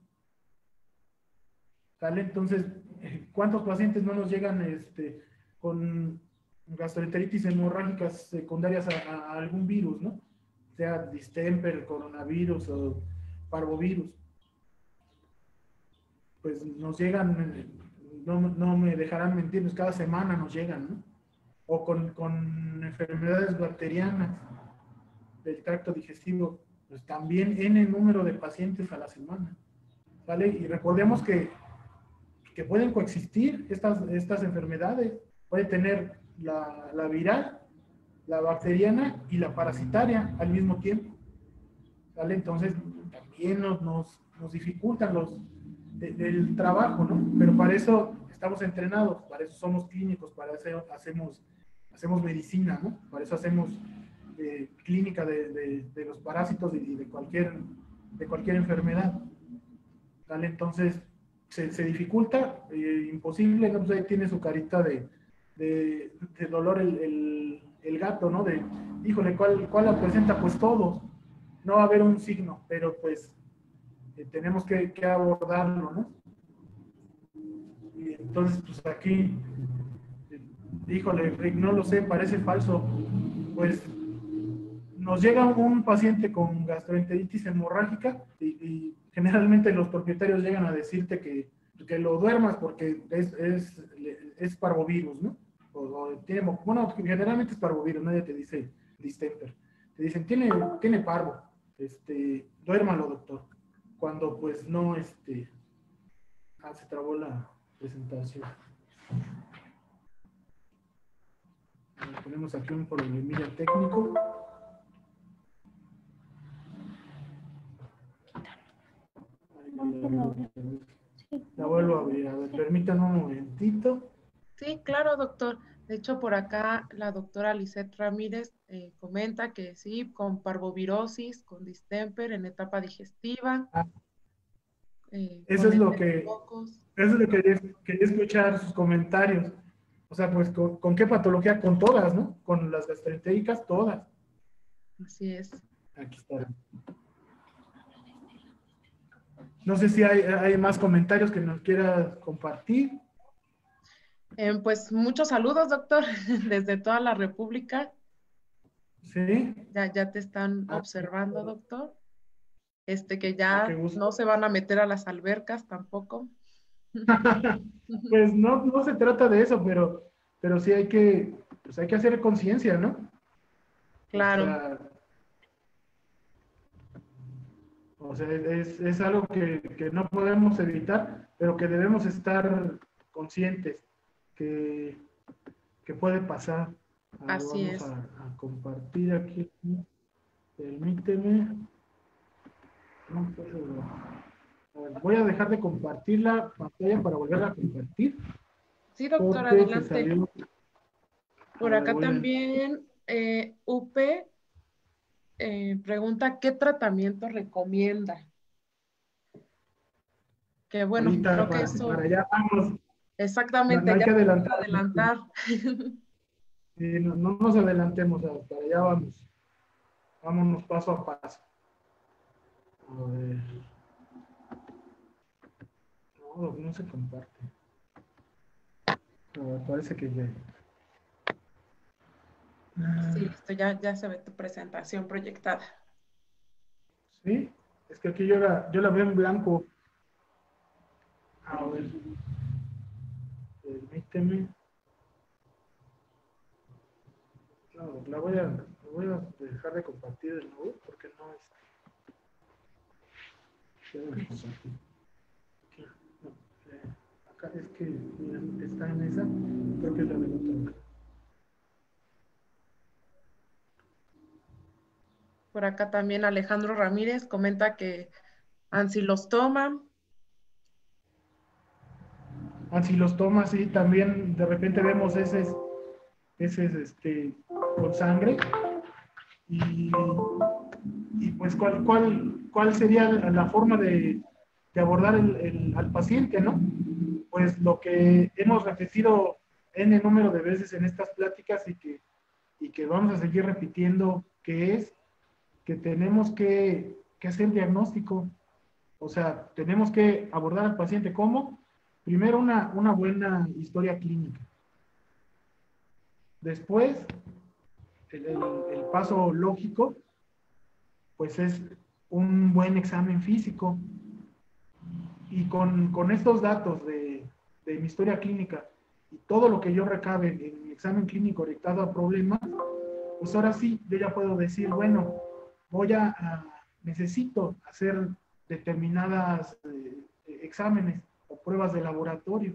B: ¿Sale? Entonces, ¿cuántos pacientes no nos llegan con gastroenteritis hemorrágicas secundarias a algún virus, ¿no? Sea distemper, coronavirus o parvovirus. Pues nos llegan, no me dejarán mentir, pues cada semana nos llegan, ¿no? O con enfermedades bacterianas del tracto digestivo, pues también N número de pacientes a la semana, ¿vale? Y recordemos que pueden coexistir estas enfermedades. Puede tener la viral, la bacteriana y la parasitaria al mismo tiempo, ¿vale? Entonces también nos dificultan el trabajo, ¿no? Pero para eso estamos entrenados, para eso somos clínicos, para eso hacemos medicina, ¿no? Para eso hacemos clínica de los parásitos y de cualquier enfermedad, ¿vale? Entonces se dificulta, imposible, ¿no? Pues ahí tiene su carita de dolor el gato, ¿no? Híjole, ¿cuál la presenta? Pues todos. No va a haber un signo, pero pues tenemos que abordarlo, ¿no? Entonces, pues aquí, híjole, Rick, no lo sé, parece falso. Pues nos llega un paciente con gastroenteritis hemorrágica y generalmente los propietarios llegan a decirte que lo duermas porque es parvovirus, ¿no? Bueno, generalmente es parvovirus, nadie te dice distemper. Te dicen, tiene parvo, duérmalo, doctor. Cuando pues no, se trabó la presentación. Ponemos aquí un problemilla técnico. La vuelvo a abrir. A ver, permítanme un momentito.
A: Sí, claro, doctor. De hecho, por acá la doctora Lisette Ramírez comenta que sí, con parvovirosis, con distemper en etapa digestiva,
B: Ah, eso
A: con
B: es lo que,
A: enterococos.
B: eso es lo que quería escuchar sus comentarios. O sea, pues, ¿con qué patología? Con todas, ¿no? Con las gastroentericas, todas.
A: Así es.
B: Aquí está. No sé si hay más comentarios que nos quieras compartir.
A: Pues muchos saludos, doctor, desde toda la República.
B: Sí.
A: Ya te están
B: Ah,
A: observando, doctor. Que
B: qué
A: ya
B: gusto.
A: no se van a meter a las albercas tampoco.
B: Pues no se trata de eso, pero sí pues hay que hacer conciencia, ¿no?
A: Claro,
B: O sea, es algo que no podemos evitar, pero que debemos estar conscientes que, que puede pasar. A ver,
A: así
B: vamos
A: es.
B: a compartir aquí. Permíteme. No puedo. A ver, voy a dejar de compartir la pantalla para volver a compartir,
A: Sí, doctor,
B: porque se
A: adelante.
B: salió. A
A: Por
B: ver,
A: acá también UP pregunta qué tratamiento recomienda. Que bueno,
B: ahorita
A: creo que
B: para
A: eso
B: allá vamos. No
A: exactamente
B: hay
A: ya
B: que
A: vamos a
B: adelantar.
A: adelantar.
B: No nos adelantemos, para allá vamos. Vámonos paso a paso. A ver. No se comparte. A ver, parece que ya.
A: Sí, listo, ya se ve tu presentación proyectada.
B: Sí, es que aquí yo la veo en blanco. A ver, permíteme. No, voy a dejar de compartir de nuevo porque no es. Quiero compartir. Aquí, no, acá es que mira, está en esa. Creo que es la del otro.
A: Por acá también Alejandro Ramírez comenta que ancilostoma.
B: Si los tomas, sí, también de repente vemos ese con sangre. Y, y pues, ¿cuál sería la forma de abordar al paciente, ¿no? Pues lo que hemos repetido n número de veces en estas pláticas y que vamos a seguir repitiendo, que es que tenemos que hacer diagnóstico. O sea, tenemos que abordar al paciente como, primero, una buena historia clínica. Después, el paso lógico, pues es un buen examen físico. Y con estos datos de mi historia clínica y todo lo que yo recabe en mi examen clínico orientado a problemas, pues ahora sí, yo ya puedo decir, bueno, necesito hacer determinadas exámenes o pruebas de laboratorio.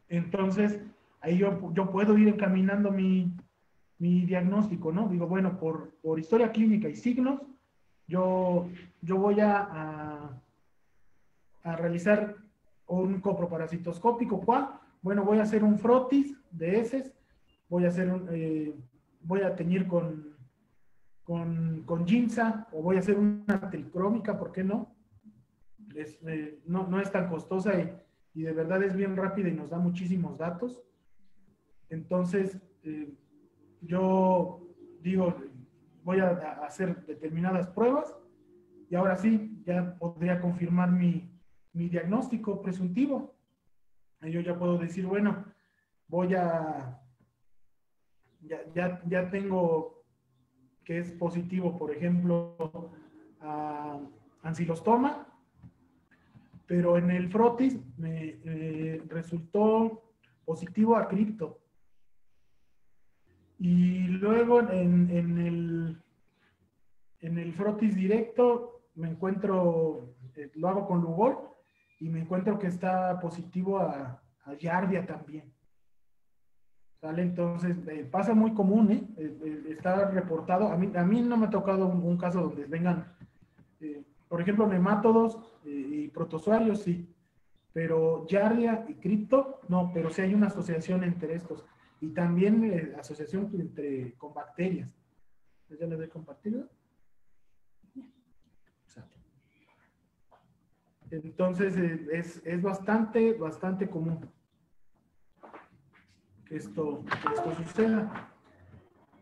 B: Entonces, ahí yo puedo ir encaminando mi diagnóstico, ¿no? Digo, bueno, por historia clínica y signos, yo voy a realizar un coproparasitoscópico. ¿Cuál? Bueno, voy a hacer un frotis de heces, voy a teñir con ginza, o voy a hacer una tricrómica, ¿por qué no? No es tan costosa y de verdad es bien rápida y nos da muchísimos datos. Entonces, yo digo, voy a hacer determinadas pruebas y ahora sí, ya podría confirmar mi mi diagnóstico presuntivo. Yo ya puedo decir, bueno, ya tengo que es positivo, por ejemplo, a ancilostoma, pero en el frotis me resultó positivo a cripto. Y luego en el frotis directo me encuentro, lo hago con Lugol, y me encuentro que está positivo a Giardia también. ¿Sale? Entonces, pasa muy común, está reportado. A mí no me ha tocado un caso donde vengan, por ejemplo, nemátodos y protozoarios, sí, pero Giardia y cripto, no, pero sí hay una asociación entre estos. Y también asociación con bacterias. ¿Ya le doy compartido? Entonces, es bastante común que esto suceda.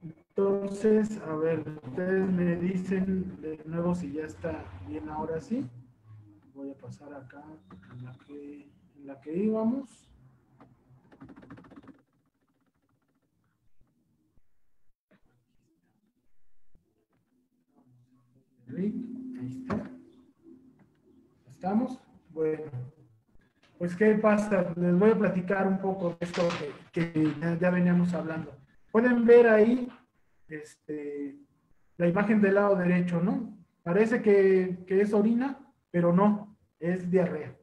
B: Entonces, a ver, ustedes me dicen de nuevo si ya está bien ahora sí. Voy a pasar acá en la que íbamos. Rick, ahí está. ¿Estamos? Bueno, pues ¿qué pasa? Les voy a platicar un poco de esto que ya veníamos hablando. Pueden ver ahí la imagen del lado derecho, ¿no? Parece que es orina, pero no, es diarrea.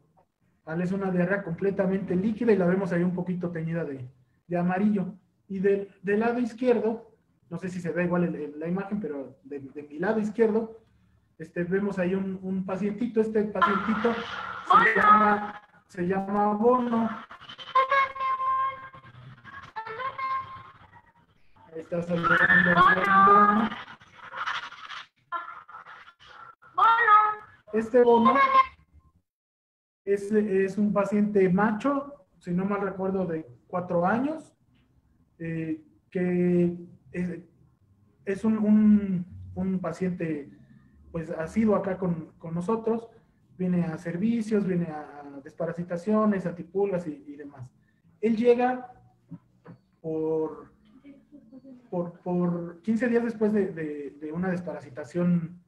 B: ¿Vale? Es una diarrea completamente líquida y la vemos ahí un poquito teñida de amarillo. Y del lado izquierdo, no sé si se ve igual la imagen, pero de mi lado izquierdo, vemos ahí un pacientito. Este pacientito se llama Bono. Ahí está saludando Bono. Este Bono es un paciente macho, si no mal recuerdo, de 4 años, que es un paciente, pues, asiduo acá con nosotros. Viene a servicios, viene a desparasitaciones, antipulgas y demás. Él llega por 15 días después de una desparasitación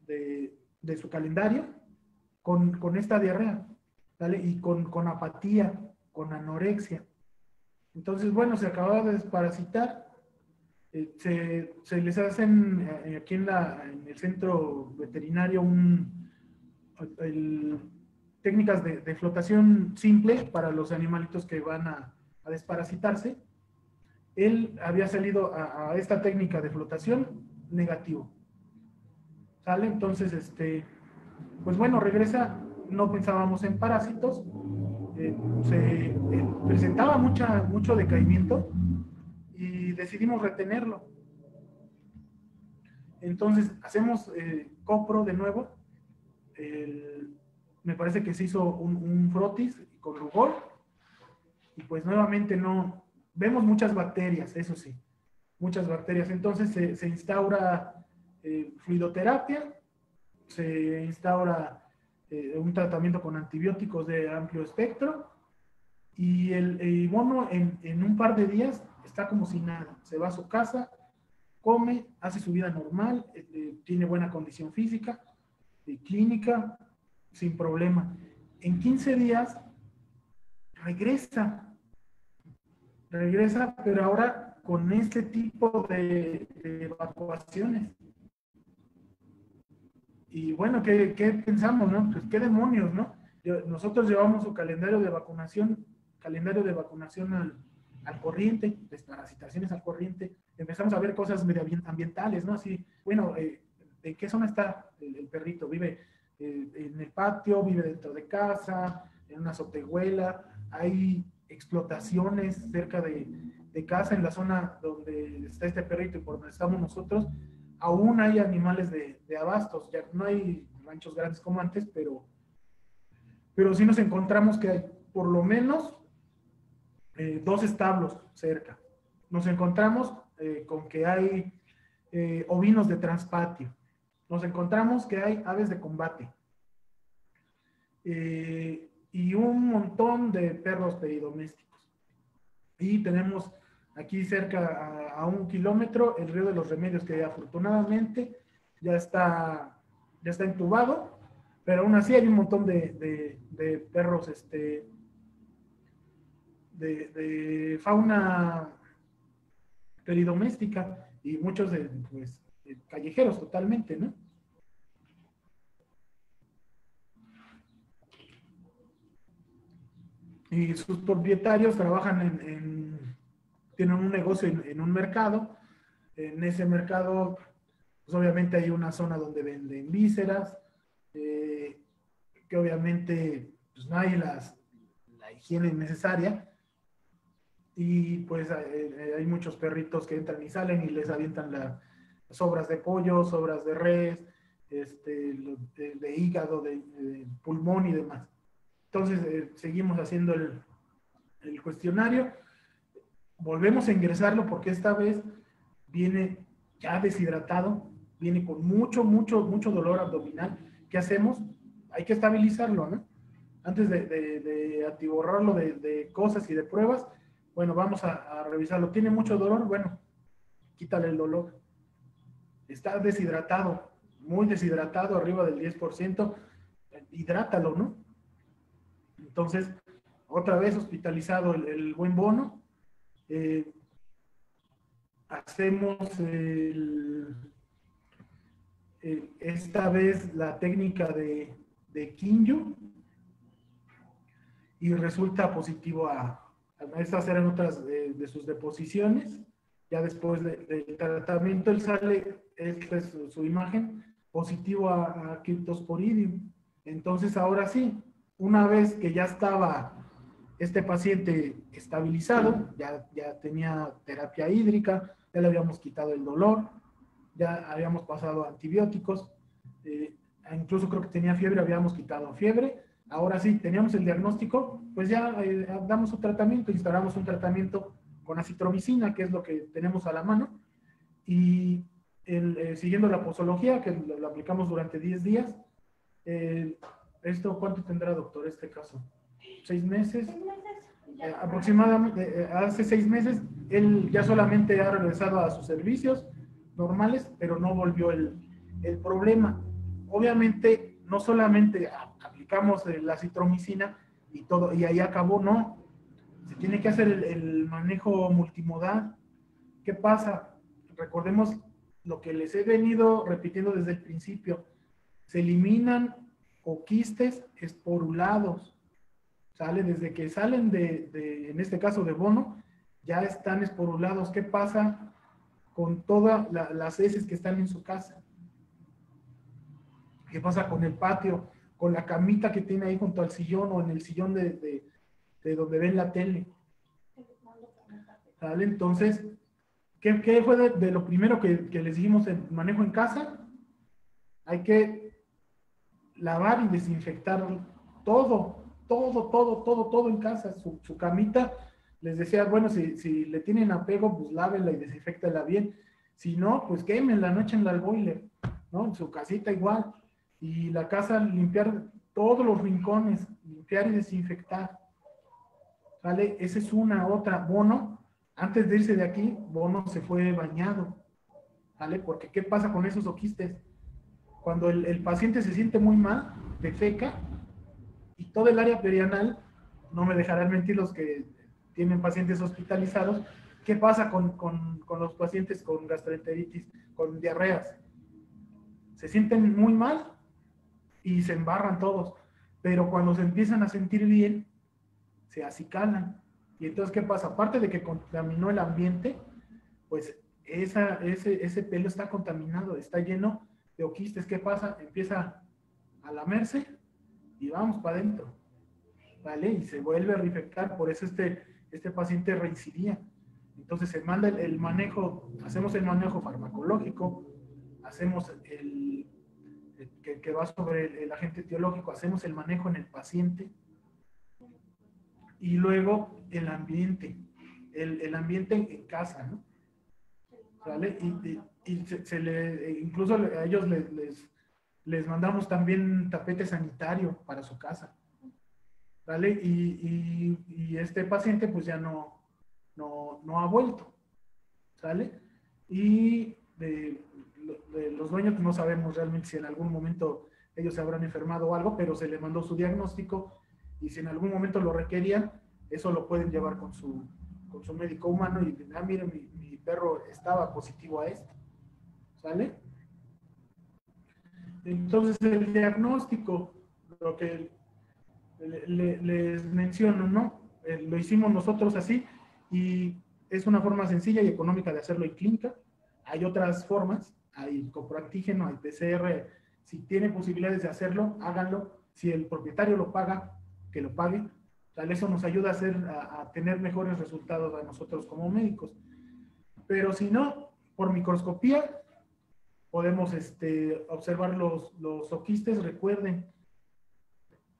B: de su calendario, con esta diarrea, ¿vale? Y con apatía, con anorexia. Entonces, bueno, se acababa de desparasitar. Se les hacen aquí en el centro veterinario técnicas de flotación simple para los animalitos que van a desparasitarse. Él había salido a esta técnica de flotación negativo. ¿Sale? Entonces, pues bueno, regresa. No pensábamos en parásitos. Se presentaba mucho decaimiento y decidimos retenerlo. Entonces, hacemos copro de nuevo. Me parece que se hizo un frotis con Lugol. Y pues nuevamente no. Vemos muchas bacterias, eso sí. Muchas bacterias. Entonces se instaura fluidoterapia, se instaura un tratamiento con antibióticos de amplio espectro, y el mono en un par de días está como si nada. Se va a su casa, come, hace su vida normal, tiene buena condición física, clínica, sin problema. En 15 días regresa, pero ahora con este tipo de evacuaciones. Y bueno, ¿qué pensamos, no? Pues qué demonios, ¿no? Nosotros llevamos su calendario de vacunación al corriente, desparasitaciones al corriente. Empezamos a ver cosas medioambientales, ¿no? Así, bueno, ¿en qué zona está el perrito? ¿Vive en el patio? ¿Vive dentro de casa? ¿En una azotehuela? ¿Hay explotaciones cerca de casa, en la zona donde está este perrito y por donde estamos nosotros? Aún hay animales de abastos, ya no hay ranchos grandes como antes, pero sí nos encontramos que hay por lo menos 2 establos cerca. Nos encontramos con que hay ovinos de transpatio. Nos encontramos que hay aves de combate. y un montón de perros peridomésticos. Y tenemos aquí cerca a 1 kilómetro el río de los Remedios, que afortunadamente ya está entubado, pero aún así hay un montón de perros de fauna peridoméstica y muchos pues, callejeros totalmente, ¿no? Y sus propietarios trabajan tienen un negocio en un mercado. En ese mercado, pues obviamente hay una zona donde venden vísceras, que obviamente pues, no hay la higiene necesaria. Y pues hay muchos perritos que entran y salen y les avientan las sobras de pollo, sobras de res, de hígado, de pulmón y demás. Entonces seguimos haciendo el cuestionario, volvemos a ingresarlo porque esta vez viene ya deshidratado, viene con mucho dolor abdominal. ¿Qué hacemos? Hay que estabilizarlo, ¿no? Antes de atiborrarlo de cosas y de pruebas, bueno, vamos a revisarlo. ¿Tiene mucho dolor? Bueno, quítale el dolor. Está deshidratado, muy deshidratado, arriba del 10%, hidrátalo, ¿no? Entonces, otra vez hospitalizado el buen Bono, hacemos esta vez la técnica de Kinju y resulta positivo estas eran otras de sus deposiciones. Ya después del tratamiento, él sale, esta es su imagen, positivo a Cryptosporidium. Entonces, ahora sí, una vez que ya estaba este paciente estabilizado, ya tenía terapia hídrica, ya le habíamos quitado el dolor, ya habíamos pasado antibióticos, incluso creo que tenía fiebre, habíamos quitado fiebre. Ahora sí, teníamos el diagnóstico, pues ya damos un tratamiento, instalamos un tratamiento con acitromicina, que es lo que tenemos a la mano, y siguiendo la posología, que lo aplicamos durante 10 días. ¿Esto cuánto tendrá, doctor, este caso? 6 meses. Aproximadamente, hace 6 meses, él ya solamente ha regresado a sus servicios normales, pero no volvió el problema. Obviamente, no solamente aplicamos la acitromicina y todo, y ahí acabó, no. Se tiene que hacer el manejo multimodal. ¿Qué pasa? Recordemos lo que les he venido repitiendo desde el principio. Se eliminan coquistes esporulados. ¿Sale? Desde que salen en este caso de Bono, ya están esporulados. ¿Qué pasa con todas las heces que están en su casa? ¿Qué pasa con el patio? Con la camita que tiene ahí junto al sillón o en el sillón de donde ven la tele. ¿Sale? Entonces, ¿qué fue de lo primero que les dijimos en manejo en casa? Hay que lavar y desinfectar todo en casa. Su camita, les decía, bueno, si le tienen apego, pues lávenla y desinfectala bien. Si no, pues quémenla, no échenla al boiler, ¿no? Su casita igual. Y la casa, limpiar todos los rincones, limpiar y desinfectar. ¿Vale? Esa es otra. Bono, antes de irse de aquí, Bono se fue bañado. ¿Vale? Porque ¿qué pasa con esos oquistes? Cuando el paciente se siente muy mal, defeca, y todo el área perianal, no me dejarán mentir los que tienen pacientes hospitalizados, ¿qué pasa con los pacientes con gastroenteritis, con diarreas? Se sienten muy mal y se embarran todos, pero cuando se empiezan a sentir bien, se acicalan. Y entonces, ¿qué pasa? Aparte de que contaminó el ambiente, pues ese pelo está contaminado, está lleno de oquistes. ¿Qué pasa? Empieza a lamerse y vamos para adentro, ¿vale? Y se vuelve a reinfectar, por eso este paciente reincidía. Entonces se manda el manejo, hacemos el manejo farmacológico, hacemos que va sobre el agente etiológico, hacemos el manejo en el paciente y luego el ambiente en casa, ¿no? ¿Vale? Y incluso a ellos les mandamos también tapete sanitario para su casa, ¿vale? Y este paciente pues ya no ha vuelto, ¿sale? Y de los dueños pues, no sabemos realmente si en algún momento ellos se habrán enfermado o algo, pero se le mandó su diagnóstico y si en algún momento lo requerían, eso lo pueden llevar con su médico humano y miren, mi perro estaba positivo a esto, ¿sale? Entonces el diagnóstico, lo que les menciono, ¿no? Lo hicimos nosotros así y es una forma sencilla y económica de hacerlo en clínica. Hay otras formas, hay coproantígeno, hay PCR. Si tienen posibilidades de hacerlo, háganlo. Si el propietario lo paga, que lo pague. Tal, eso nos ayuda a tener mejores resultados a nosotros como médicos. Pero si no, por microscopía podemos observar los oquistes. Recuerden,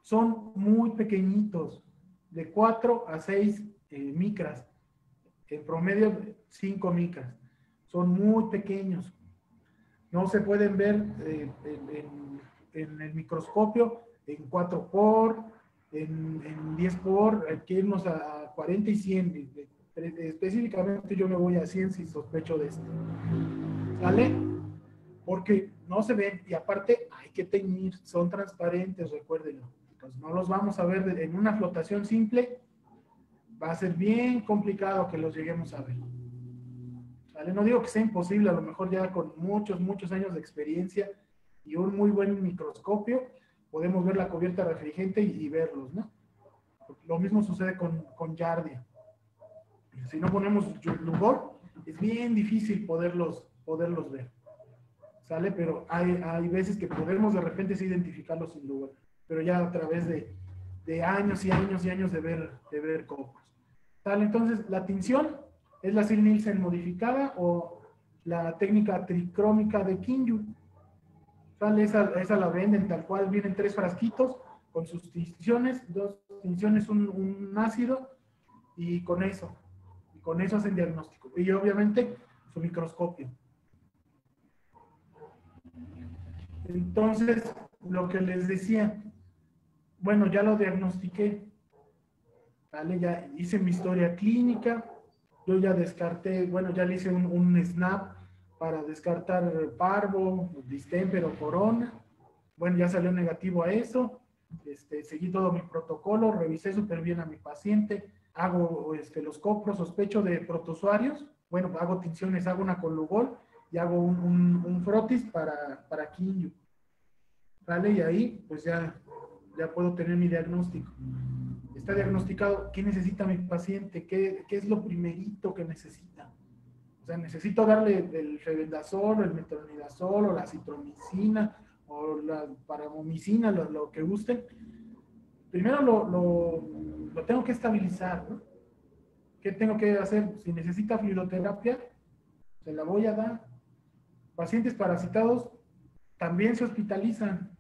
B: son muy pequeñitos, de 4 a 6 micras, en promedio 5 micras. Son muy pequeños. No se pueden ver en el microscopio en 4 por, en 10 por, hay que irnos a 40 y 100. Específicamente yo me voy a 100 si sospecho de esto. ¿Sale? Porque no se ven y aparte hay que teñir, son transparentes, recuérdenlo. Pues no los vamos a ver en una flotación simple, va a ser bien complicado que los lleguemos a ver. ¿Vale? No digo que sea imposible, a lo mejor ya con muchos años de experiencia y un muy buen microscopio, podemos ver la cubierta refringente y verlos, ¿no? Lo mismo sucede con Giardia. Si no ponemos Lugol, es bien difícil poderlos ver. ¿Sale? Pero hay veces que podemos de repente identificarlos sin Lugol, pero ya a través de años y años y años de ver copos. ¿Sale? Entonces, la tinción es la Sil-Nielsen modificada o la técnica tricrómica de Kinju. ¿Sale? Esa la venden tal cual, vienen 3 frasquitos con sus tinciones, 2 tinciones, un ácido, y con eso hacen diagnóstico. Y obviamente su microscopio. Entonces, lo que les decía, bueno, ya lo diagnostiqué, ¿vale? Ya hice mi historia clínica, yo ya descarté, bueno, ya le hice un SNAP para descartar parvo, distemper o corona. Bueno, ya salió negativo a eso. Seguí todo mi protocolo, revisé súper bien a mi paciente, hago los copros, sospecho de protozoarios. Bueno, hago tinciones, hago una con Lugol y hago un frotis para Kinju. ¿Vale? Y ahí, pues ya puedo tener mi diagnóstico. Está diagnosticado, ¿qué necesita mi paciente? ¿Qué es lo primerito que necesita? O sea, necesito darle el febendazol, el metronidazol, o la citromicina, o la paramomicina, lo que gusten. Primero lo tengo que estabilizar, ¿no? ¿Qué tengo que hacer? Si necesita fluidoterapia, se la voy a dar. Pacientes parasitados también se hospitalizan,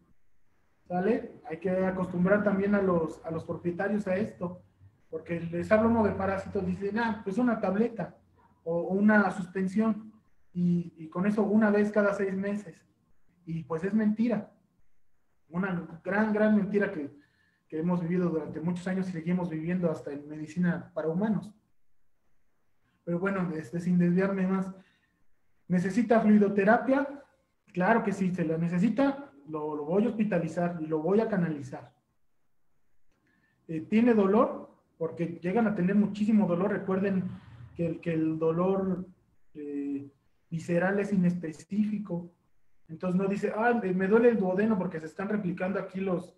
B: ¿sale? Hay que acostumbrar también a los propietarios a esto, porque les hablo uno de parásitos, dicen, pues una tableta o una suspensión, y con eso una vez cada 6 meses. Y pues es mentira. Una gran mentira que hemos vivido durante muchos años y seguimos viviendo hasta en medicina para humanos. Pero bueno, sin desviarme más, ¿necesita fluidoterapia? Claro que sí, se la necesita, lo voy a hospitalizar y lo voy a canalizar. ¿Tiene dolor? Porque llegan a tener muchísimo dolor. Recuerden que el dolor visceral es inespecífico. Entonces no dice, me duele el duodeno porque se están replicando aquí los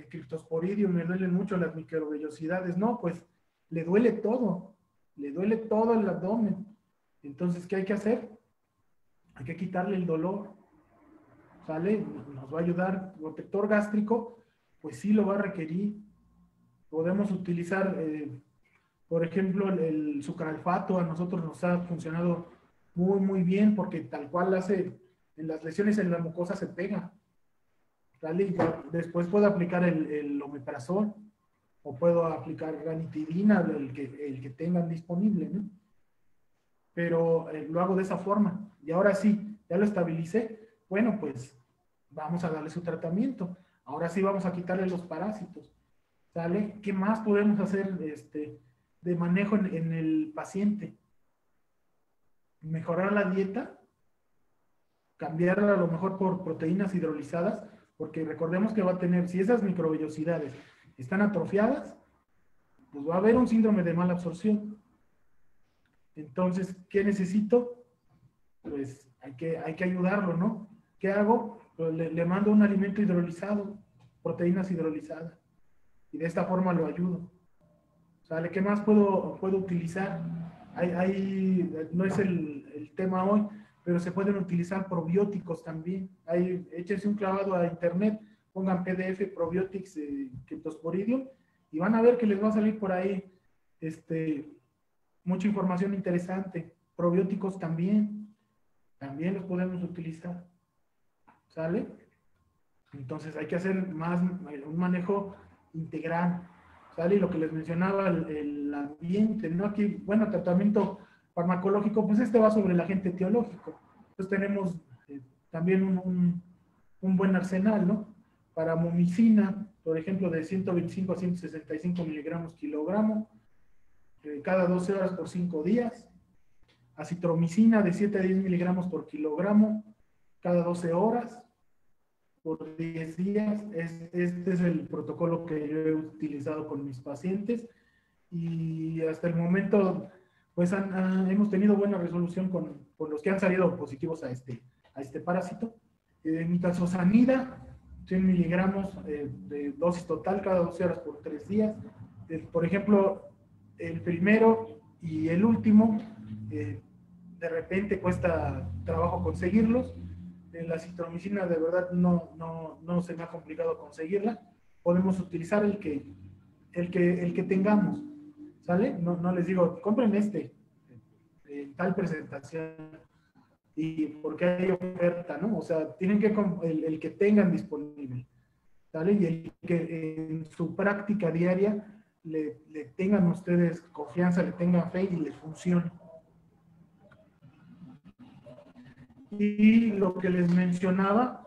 B: criptosporidium, me duelen mucho las microvellosidades. No, pues le duele todo el abdomen. Entonces, ¿qué hay que hacer? Hay que quitarle el dolor, ¿sale? Nos va a ayudar. Protector gástrico, pues sí lo va a requerir. Podemos utilizar, por ejemplo, el sucralfato. A nosotros nos ha funcionado muy bien porque tal cual hace, en las lesiones en la mucosa se pega, ¿sale? Y después puedo aplicar el omeprazol o puedo aplicar ranitidina, el que tengan disponible, ¿no? Pero lo hago de esa forma. Y ahora sí, ya lo estabilicé. Bueno, pues vamos a darle su tratamiento. Ahora sí vamos a quitarle los parásitos. ¿Sale? ¿Qué más podemos hacer de manejo en el paciente? Mejorar la dieta, cambiarla a lo mejor por proteínas hidrolizadas, porque recordemos que va a tener, si esas microvellosidades están atrofiadas, pues va a haber un síndrome de mala absorción. Entonces, ¿qué necesito? Pues hay que ayudarlo, ¿no? ¿Qué hago? Pues le mando un alimento hidrolizado, proteínas hidrolizadas, y de esta forma lo ayudo. ¿Sale? ¿Qué más puedo utilizar? No es el tema hoy, pero se pueden utilizar probióticos también. Échense un clavado a internet, pongan PDF Probiotics Cryptosporidium y van a ver que les va a salir por ahí mucha información interesante. Probióticos también los podemos utilizar. ¿Sale? Entonces hay que hacer un manejo integral. ¿Sale? Y lo que les mencionaba, el ambiente, ¿no? Aquí, bueno, tratamiento farmacológico, pues va sobre el agente etiológico. Entonces tenemos también un buen arsenal, ¿no? Para momicina, por ejemplo, de 125 a 165 miligramos kilogramo, cada 12 horas por 5 días. Acitromicina de 7 a 10 miligramos por kilogramo, cada 12 horas por 10 días. Este es el protocolo que yo he utilizado con mis pacientes y hasta el momento pues hemos tenido buena resolución con los que han salido positivos a este parásito. Nitazosanida, 100 miligramos de dosis total cada 12 horas por 3 días. Por ejemplo, el primero y el último, de repente cuesta trabajo conseguirlos. La citromicina de verdad no se me ha complicado conseguirla. Podemos utilizar el que tengamos, ¿sale? No les digo, compren tal presentación, y porque hay oferta, ¿no? O sea, tienen que el que tengan disponible, ¿sale? Y el que en su práctica diaria le tengan ustedes confianza, le tengan fe y les funcione. Y lo que les mencionaba,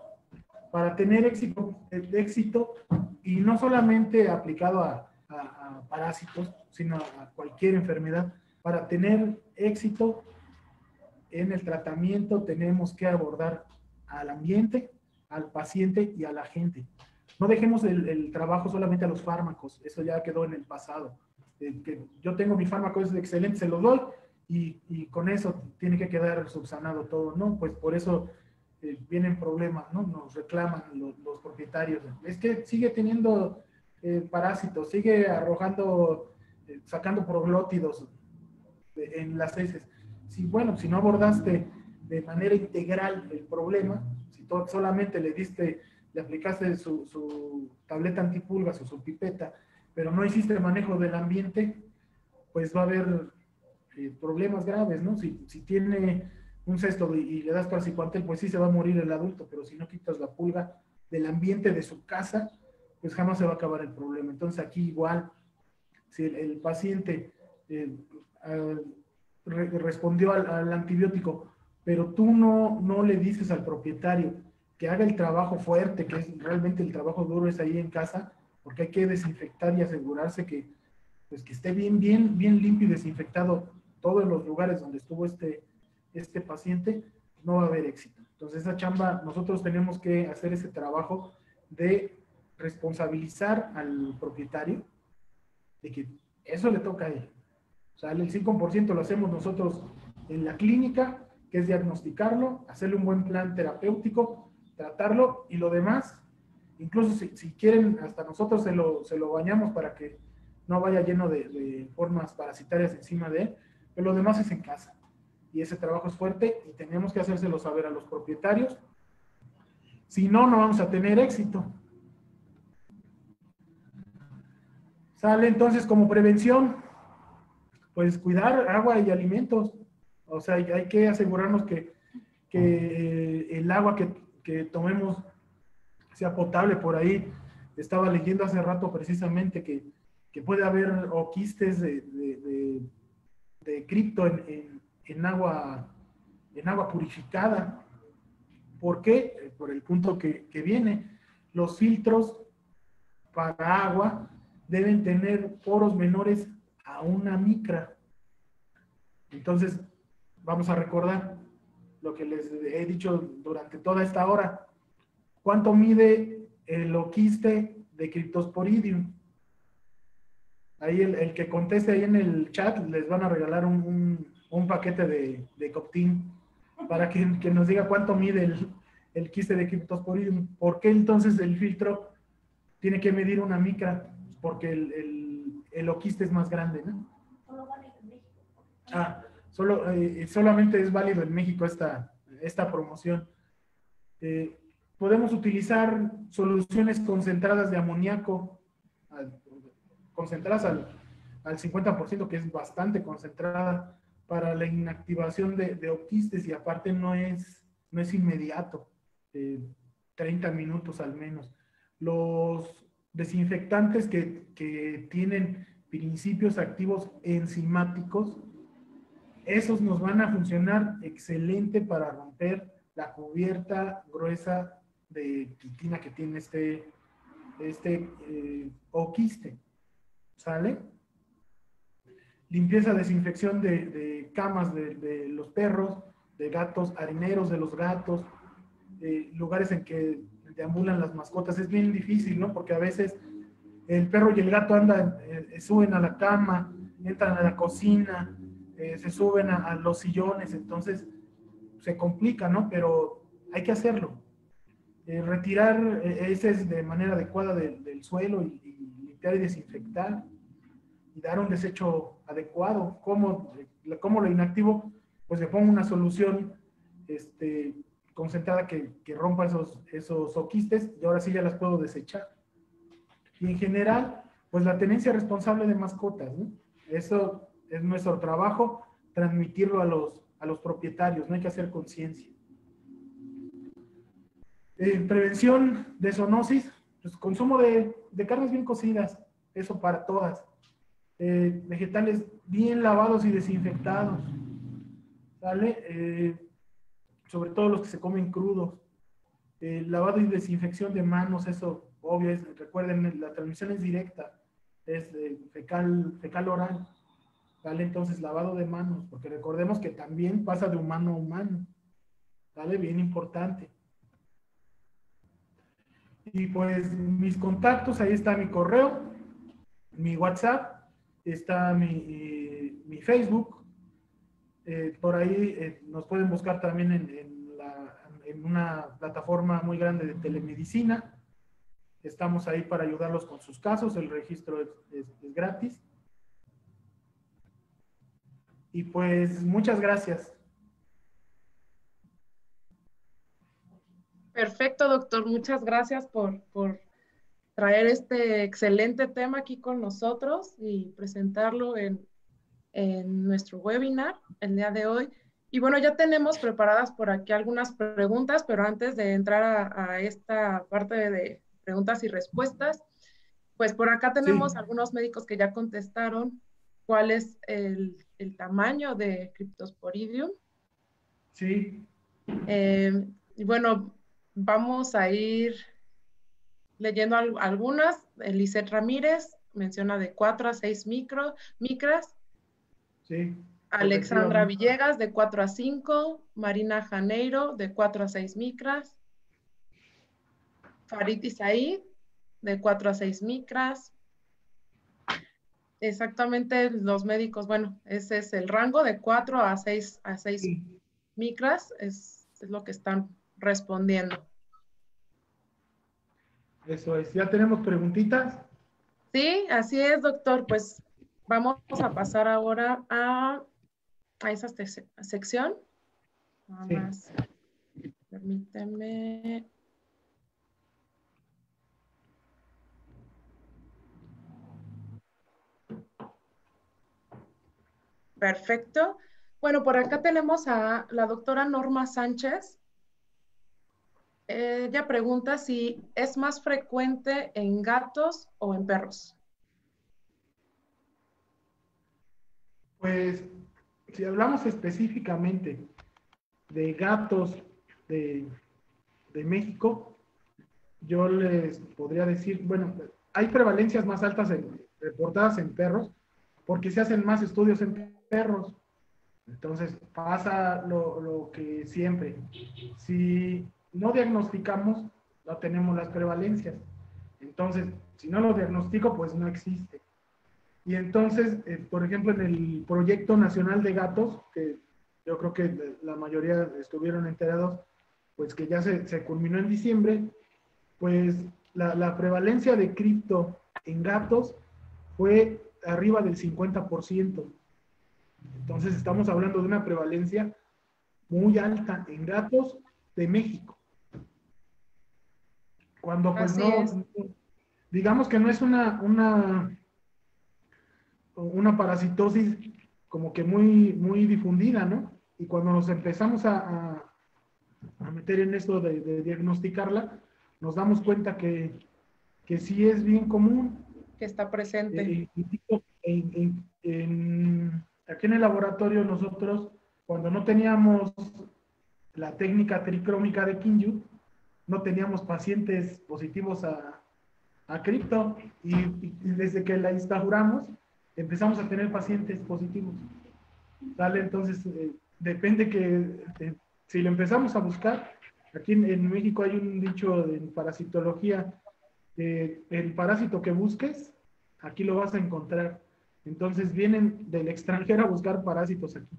B: para tener éxito y no solamente aplicado a parásitos, sino a cualquier enfermedad, para tener éxito en el tratamiento tenemos que abordar al ambiente, al paciente y a la gente. No dejemos el trabajo solamente a los fármacos, eso ya quedó en el pasado. Que yo tengo mi fármaco, es excelente, se lo doy y con eso tiene que quedar subsanado todo, ¿no? Pues por eso vienen problemas, ¿no? Nos reclaman los propietarios. Es que sigue teniendo parásitos, sigue arrojando, sacando proglótidos en las heces. Bueno, si no abordaste de manera integral el problema, si solamente le aplicaste su tableta antipulgas o su pipeta, pero no hiciste manejo del ambiente, pues va a haber problemas graves, ¿no? Si tiene un cesto y le das praziquantel, pues sí se va a morir el adulto, pero si no quitas la pulga del ambiente de su casa, pues jamás se va a acabar el problema. Entonces aquí igual, si el paciente respondió al antibiótico, pero tú no le dices al propietario que haga el trabajo fuerte, que es realmente el trabajo duro es ahí en casa, porque hay que desinfectar y asegurarse que esté bien limpio y desinfectado todos los lugares donde estuvo este paciente, no va a haber éxito. Entonces esa chamba, nosotros tenemos que hacer ese trabajo de responsabilizar al propietario de que eso le toca a él. O sea, el 5% lo hacemos nosotros en la clínica, que es diagnosticarlo, hacerle un buen plan terapéutico, tratarlo, y lo demás, incluso si quieren, hasta nosotros se lo bañamos para que no vaya lleno de formas parasitarias encima de él, pero lo demás es en casa. Y ese trabajo es fuerte y tenemos que hacérselo saber a los propietarios. Si no, no vamos a tener éxito. Sale entonces como prevención, pues cuidar agua y alimentos. O sea, hay que asegurarnos que el agua que tomemos sea potable. Por ahí estaba leyendo hace rato precisamente que puede haber quistes de cripto en agua purificada. ¿Por qué? Por el punto que viene. Los filtros para agua deben tener poros menores a una micra. Entonces, vamos a recordar lo que les he dicho durante toda esta hora. ¿Cuánto mide el oquiste de Cryptosporidium? Ahí el que conteste ahí en el chat les van a regalar un paquete de Coptin para que nos diga cuánto mide el quiste de Cryptosporidium. ¿Por qué entonces el filtro tiene que medir una micra? Porque el oquiste es más grande, ¿no? Solo válido en México. Solamente es válido en México esta promoción. Podemos utilizar soluciones concentradas de amoníaco, concentradas al 50%, que es bastante concentrada, para la inactivación de oquistes, y aparte no es inmediato, 30 minutos al menos. Los desinfectantes que tienen principios activos enzimáticos, esos nos van a funcionar excelente para romper la cubierta gruesa de quitina que tiene este oquiste. ¿Sale? Limpieza, desinfección de camas de los perros, de gatos, areneros de los gatos, lugares en que deambulan las mascotas. Es bien difícil, ¿no? Porque a veces el perro y el gato andan, suben a la cama, entran a la cocina, se suben a los sillones, entonces se complica, ¿no? Pero hay que hacerlo. Retirar heces de manera adecuada del suelo y limpiar y desinfectar y dar un desecho adecuado. ¿Cómo lo inactivo? Pues le pongo una solución concentrada que rompa esos oquistes, y ahora sí ya las puedo desechar. Y en general, pues la tenencia responsable de mascotas, ¿no? Eso es nuestro trabajo, transmitirlo a los propietarios, no hay que hacer conciencia. Prevención de zoonosis, pues consumo de carnes bien cocidas, eso para todas. Vegetales bien lavados y desinfectados, ¿sale? Sobre todo los que se comen crudos. Lavado y desinfección de manos, eso obvio, recuerden, la transmisión es directa, es fecal oral, ¿vale? Entonces lavado de manos, porque recordemos que también pasa de humano a humano, ¿vale? Bien importante. Y pues mis contactos, ahí está mi correo, mi WhatsApp, está mi Facebook. Por ahí nos pueden buscar también en una plataforma muy grande de telemedicina. Estamos ahí para ayudarlos con sus casos, el registro es gratis. Y pues muchas gracias.
A: Perfecto, doctor. Muchas gracias por traer este excelente tema aquí con nosotros y presentarlo en nuestro webinar el día de hoy. Y bueno, ya tenemos preparadas por aquí algunas preguntas, pero antes de entrar a esta parte de preguntas y respuestas, pues por acá tenemos
B: Sí,
A: algunos médicos que ya contestaron cuál es el tamaño de Cryptosporidium.
B: sí,
A: Y bueno, vamos a ir leyendo algunas. Lisette Ramírez menciona de 4 a 6 micras.
B: sí,
A: Alexandra
B: efectivamente.
A: Villegas de 4 a 5. Marina Janeiro de 4 a 6 micras. Farid Isaí de 4 a 6 micras. Exactamente los médicos, bueno, ese es el rango de 4 a 6
B: Sí,
A: micras, es lo que están respondiendo.
B: eso es. ¿Ya tenemos preguntitas?
A: Sí, así es, doctor. Pues vamos a pasar ahora a esa sección. Nada
B: Sí.
A: más, permíteme. Perfecto. Bueno, por acá tenemos a la doctora Norma Sánchez. Ella pregunta si es más frecuente en gatos o en perros.
B: Pues si hablamos específicamente de gatos, de de México, yo les podría decir, bueno, hay prevalencias más altas reportadas en perros porque se hacen más estudios en perros. Entonces pasa lo que siempre. Si no diagnosticamos, no tenemos las prevalencias. Entonces, si no lo diagnostico, pues no existe. Y entonces, por ejemplo, en el Proyecto Nacional de Gatos, que yo creo que la mayoría estuvieron enterados, pues que ya se culminó en diciembre, pues la prevalencia de cripto en gatos fue arriba del 50%. Entonces estamos hablando de una prevalencia muy alta en gatos de México. Cuando pues
A: Así es.
B: no, digamos que no es una parasitosis como que muy difundida, ¿no? Y cuando nos empezamos a meter en esto de diagnosticarla, nos damos cuenta que sí es bien común.
A: Que está presente.
B: Aquí en el laboratorio nosotros, cuando no teníamos la técnica tricrómica de Kinju, no teníamos pacientes positivos a cripto y desde que la instauramos empezamos a tener pacientes positivos. ¿Vale? Entonces, depende si lo empezamos a buscar, aquí en México hay un dicho en parasitología, el parásito que busques, aquí lo vas a encontrar. Entonces vienen del extranjero a buscar parásitos aquí.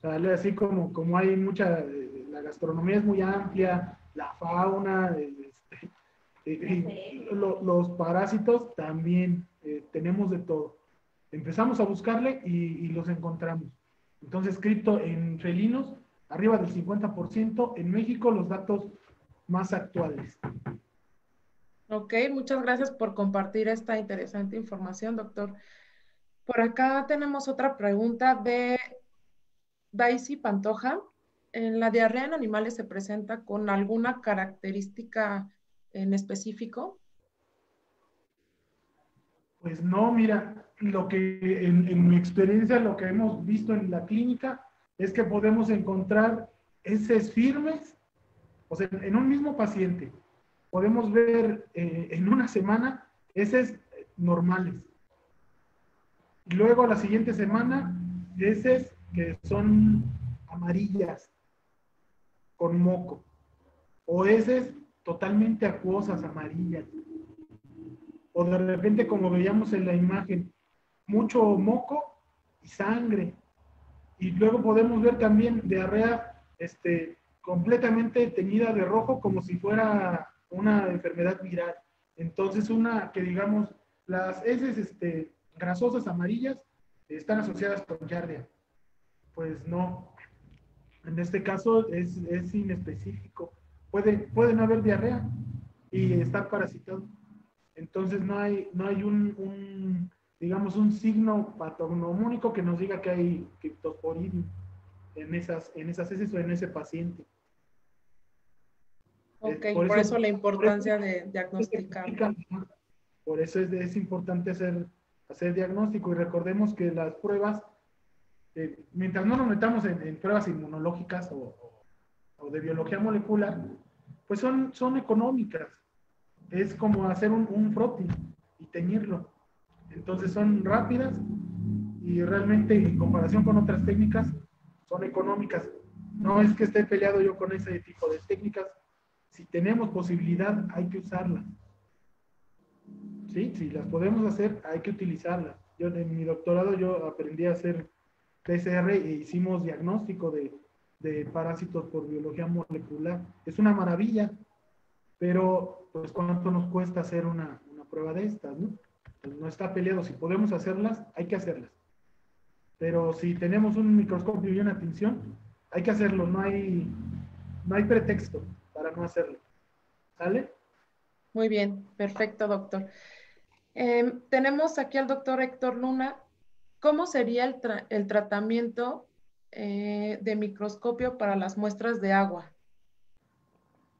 B: ¿Sale? Así como hay mucha, la gastronomía es muy amplia, la fauna, los parásitos también, tenemos de todo. Empezamos a buscarle y los encontramos. Entonces, cripto en felinos, arriba del 50%, en México los datos más actuales.
A: Ok, muchas gracias por compartir esta interesante información, doctor. Por acá tenemos otra pregunta de Daisy Pantoja. ¿En la diarrea en animales se presenta con alguna característica en específico?
B: Pues no, mira, lo que en mi experiencia, lo que hemos visto en la clínica es que podemos encontrar heces firmes, o sea, en un mismo paciente, podemos ver en una semana heces normales. Y luego la siguiente semana, heces que son amarillas, con moco, o heces totalmente acuosas, amarillas. O de repente, como veíamos en la imagen, mucho moco y sangre. Y luego podemos ver también diarrea completamente teñida de rojo, como si fuera una enfermedad viral. Entonces, una que digamos, las heces grasosas amarillas están asociadas con giardia. Pues no, en este caso es inespecífico. Puede no haber diarrea y estar parasitado. Entonces no hay digamos, un signo patognomónico que nos diga que hay criptosporidium en esas heces o en ese paciente.
A: Ok, por eso la importancia de diagnosticar.
B: Por eso es importante hacer diagnóstico y recordemos que las pruebas, mientras no nos metamos en pruebas inmunológicas o de biología molecular, pues son económicas. Es como hacer un frotting y teñirlo. Entonces son rápidas y realmente en comparación con otras técnicas son económicas. No es que esté peleado yo con ese tipo de técnicas. Si tenemos posibilidad, hay que usarlas. ¿Sí? Si las podemos hacer, hay que utilizarlas. Yo en mi doctorado yo aprendí a hacer PCR e hicimos diagnóstico de parásitos por biología molecular. Es una maravilla, pero pues cuánto nos cuesta hacer una prueba de estas, ¿no? Pues no está peleado. Si podemos hacerlas, hay que hacerlas. Pero si tenemos un microscopio y una tinción, hay que hacerlo. No hay pretexto para no hacerlo. ¿Sale?
A: Muy bien, perfecto, doctor. Tenemos aquí al doctor Héctor Luna. ¿Cómo sería el tratamiento de microscopio para las muestras de agua?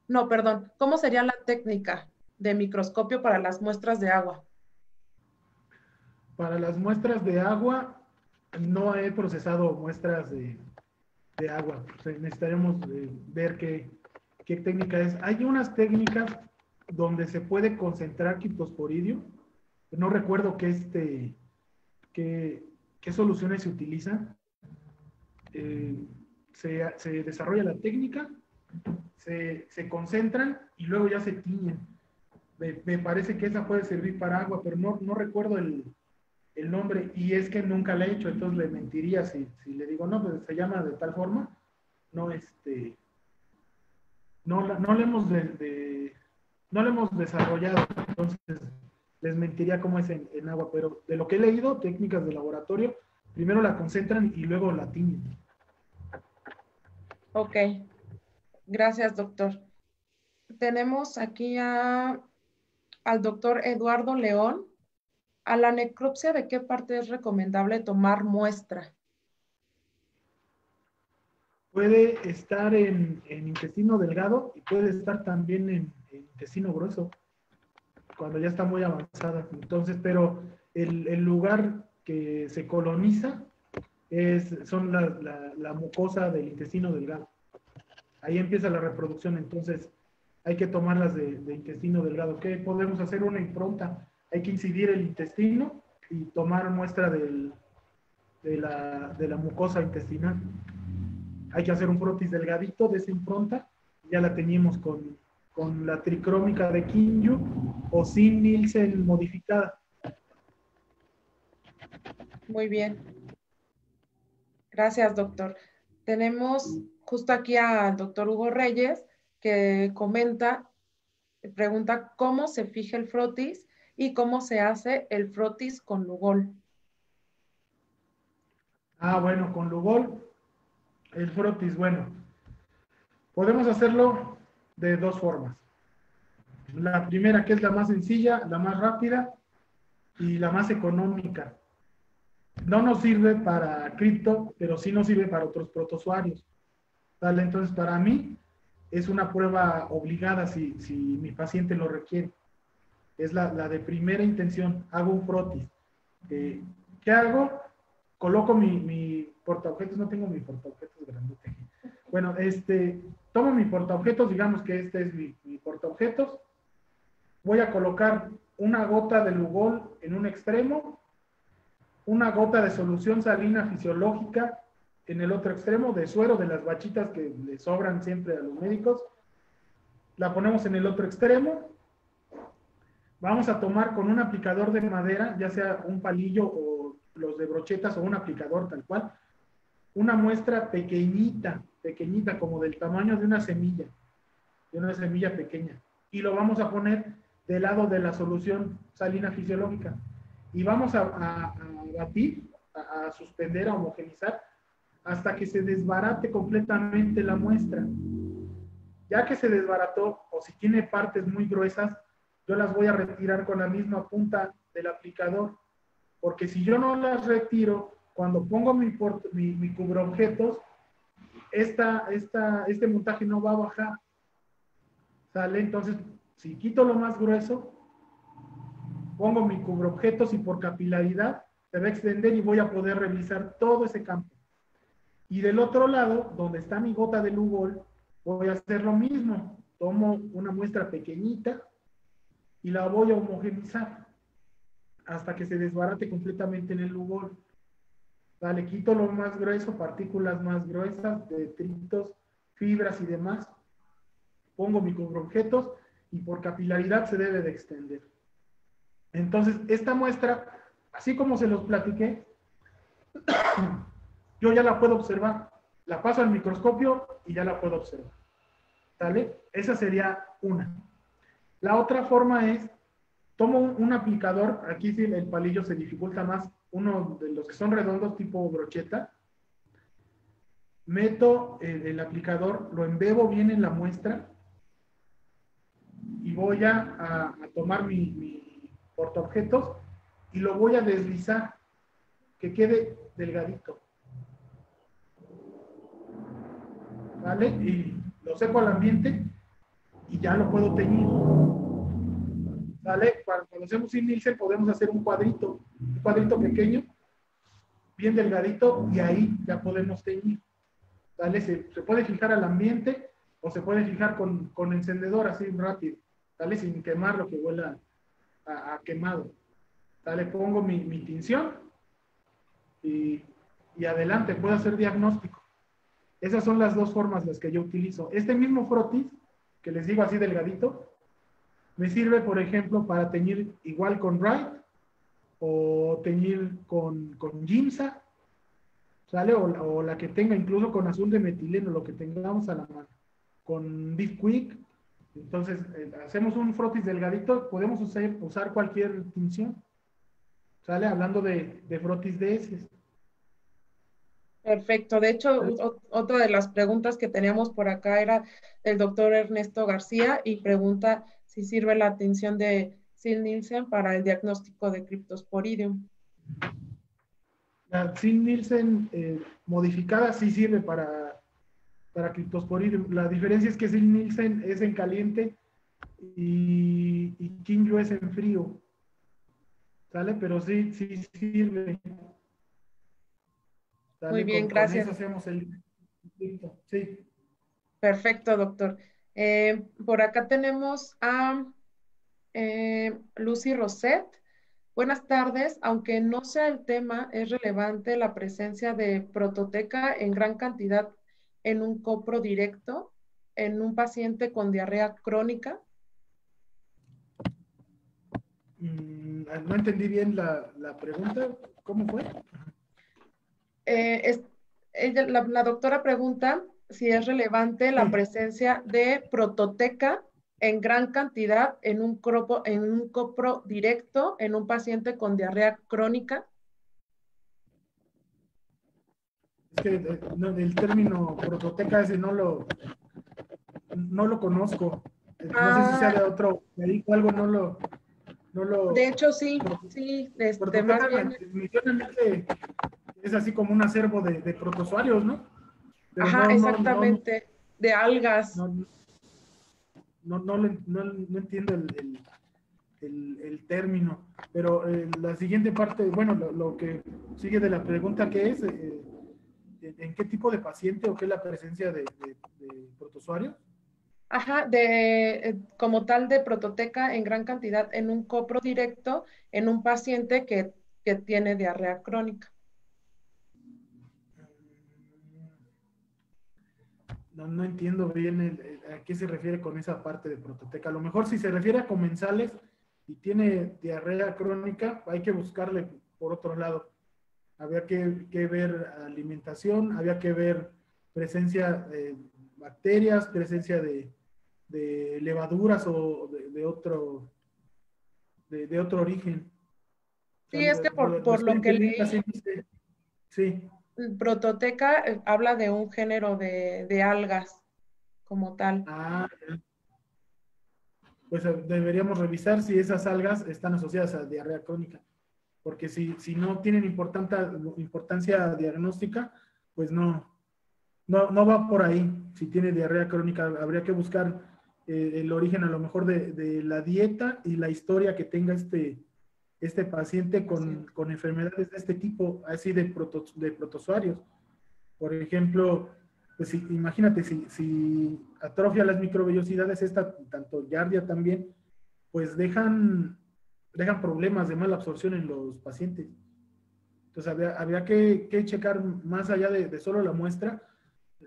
A: No, perdón. ¿Cómo sería la técnica de microscopio para las muestras de agua?
B: Para las muestras de agua, no he procesado muestras de agua. O sea, necesitaremos ver qué ¿qué técnica es? Hay unas técnicas donde se puede concentrar criptosporidio. No recuerdo qué soluciones se utilizan. Se desarrolla la técnica, se concentran y luego ya se tiñen. Me parece que esa puede servir para agua, pero no recuerdo el nombre, y es que nunca la he hecho, entonces le mentiría si le digo, no, pues se llama de tal forma. No, no le hemos desarrollado, entonces les mentiría cómo es en agua, pero de lo que he leído, técnicas de laboratorio, primero la concentran y luego la tiñen.
A: Ok, gracias, doctor. Tenemos aquí al doctor Eduardo León. ¿A la necropsia de qué parte es recomendable tomar muestra?
B: Puede estar en intestino delgado y puede estar también en intestino grueso, cuando ya está muy avanzada. Entonces, pero el lugar que se coloniza son la mucosa del intestino delgado. Ahí empieza la reproducción, entonces hay que tomarlas de intestino delgado. ¿Qué podemos hacer? Una impronta. Hay que incidir el intestino y tomar muestra de la mucosa intestinal. Hay que hacer un frotis delgadito de esa impronta. Ya la teníamos con la tricrómica de Kinju o sin Nielsen modificada.
A: Muy bien. Gracias, doctor. Tenemos justo aquí al doctor Hugo Reyes, que pregunta cómo se fija el frotis y cómo se hace el frotis con Lugol.
B: Bueno, con Lugol, el frotis, bueno, podemos hacerlo de dos formas. La primera, que es la más sencilla, la más rápida y la más económica. No nos sirve para cripto, pero sí nos sirve para otros protozoarios. ¿Vale? Entonces, para mí, es una prueba obligada si mi paciente lo requiere. Es la de primera intención. Hago un frotis. ¿Qué hago? Coloco mi portaobjetos. No tengo mi portaobjetos grandote. Bueno, tomo mi portaobjetos. Digamos que este es mi portaobjetos. Voy a colocar una gota de Lugol en un extremo, una gota de solución salina fisiológica en el otro extremo, de suero de las bachitas que le sobran siempre a los médicos. La ponemos en el otro extremo. Vamos a tomar con un aplicador de madera, ya sea un palillo o los de brochetas o un aplicador tal cual, una muestra pequeñita, pequeñita, como del tamaño de una semilla pequeña. Y lo vamos a poner del lado de la solución salina fisiológica. Y vamos a batir, a suspender, a homogenizar, hasta que se desbarate completamente la muestra. Ya que se desbarató, o si tiene partes muy gruesas, yo las voy a retirar con la misma punta del aplicador, porque si yo no las retiro, cuando pongo mi cubreobjetos, este montaje no va a bajar. ¿Sale? Entonces, si quito lo más grueso, pongo mi cubreobjetos y por capilaridad se va a extender y voy a poder revisar todo ese campo. Y del otro lado, donde está mi gota de Lugol, voy a hacer lo mismo. Tomo una muestra pequeñita y la voy a homogenizar hasta que se desbarate completamente en el Lugol. Vale, quito lo más grueso, partículas más gruesas, detritos, fibras y demás. Pongo mi cubreobjetos y por capilaridad se debe de extender. Entonces, esta muestra, así como se los platiqué, yo ya la puedo observar. La paso al microscopio y ya la puedo observar. ¿Sale? Esa sería una. La otra forma es, tomo un aplicador, aquí sí el palillo se dificulta más, uno de los que son redondos tipo brocheta, meto el aplicador, lo embebo bien en la muestra y voy a tomar mi portaobjetos y lo voy a deslizar, que quede delgadito. ¿Vale? Y lo seco al ambiente y ya lo puedo teñir. ¿Vale? Cuando hacemos sin Nielsen podemos hacer un cuadrito pequeño, bien delgadito, y ahí ya podemos teñir. ¿Vale? Se puede fijar al ambiente o se puede fijar con encendedor así rápido, ¿sale? Sin quemar lo que huela a quemado. ¿Sale? Pongo mi tinción y adelante, puedo hacer diagnóstico. Esas son las dos formas las que yo utilizo. Este mismo frotis, que les digo así delgadito, me sirve, por ejemplo, para teñir igual con Bright o teñir con Giemsa, ¿sale? O la que tenga, incluso con azul de metileno, lo que tengamos a la mano, con Deep Quick. Entonces, hacemos un frotis delgadito, podemos usar cualquier tinción, ¿sale? Hablando de frotis de heces.
A: Perfecto. De hecho, otra de las preguntas que teníamos por acá era el doctor Ernesto García y pregunta si sirve la tinción de Sil-Nielsen para el diagnóstico de Cryptosporidium.
B: La Sil-Nielsen modificada sí sirve para Cryptosporidium. La diferencia es que Sil-Nielsen es en caliente y Kinju es en frío, ¿sale? Pero sí sirve.
A: Muy
B: ¿Sale?
A: bien,
B: Con eso
A: gracias.
B: hacemos el... Sí.
A: Perfecto, doctor. Por acá tenemos a Lucy Roset. Buenas tardes. Aunque no sea el tema, es relevante la presencia de prototeca en gran cantidad en un copro directo en un paciente con diarrea crónica.
B: No entendí bien la pregunta. ¿Cómo fue?
A: Eh, es- la doctora pregunta si es relevante la
B: Sí.
A: presencia de prototeca en gran cantidad en un copro directo en un paciente con diarrea crónica.
B: Es que el término prototeca ese no lo conozco. No sé si sea de
A: Ah,
B: otro médico, algo no
A: de
B: lo,
A: hecho sí, sí, más
B: prototeca
A: bien,
B: misionalmente es así como un acervo de protozoarios, ¿no? Pero
A: ajá, exactamente, de algas.
B: no, no entiendo el término. Pero la siguiente parte, bueno, lo que sigue de la pregunta, ¿qué es? ¿En qué tipo de paciente o qué es la presencia de protozoarios?
A: Ajá, como tal de prototeca en gran cantidad en un copro directo en un paciente que tiene diarrea crónica.
B: No entiendo bien a qué se refiere con esa parte de prototeca. A lo mejor si se refiere a comensales y tiene diarrea crónica, hay que buscarle por otro lado. Había que ver alimentación, había que ver presencia de bacterias, presencia de levaduras o de otro origen. O sea,
A: Sí, es que por lo que
B: recientemente
A: leí,
B: así, sí.
A: prototeca habla de un género de algas como tal.
B: Ah, pues deberíamos revisar si esas algas están asociadas a diarrea crónica, porque si no tienen importancia diagnóstica, pues no va por ahí. Si tiene diarrea crónica, habría que buscar el origen a lo mejor de la dieta y la historia que tenga este paciente con enfermedades de este tipo, así de protozoarios. Por ejemplo, pues imagínate, si atrofia las microvellosidades, tanto Giardia también, pues dejan problemas de mala absorción en los pacientes. Entonces habría que checar más allá de solo la muestra,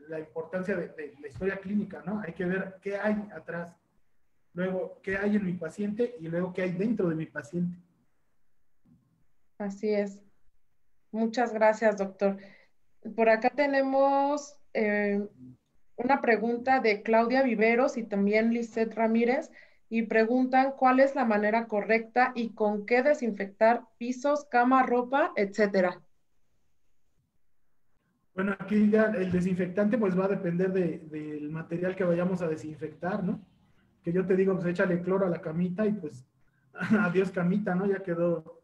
B: la importancia de la historia clínica, ¿no? Hay que ver qué hay atrás, luego qué hay en mi paciente y luego qué hay dentro de mi paciente.
A: Así es. Muchas gracias, doctor. Por acá tenemos una pregunta de Claudia Viveros y también Lisette Ramírez y preguntan cuál es la manera correcta y con qué desinfectar pisos, cama, ropa, etcétera.
B: Bueno, aquí ya el desinfectante pues va a depender del material que vayamos a desinfectar, ¿no? Que yo te digo, pues échale cloro a la camita y pues adiós camita, ¿no? Ya quedó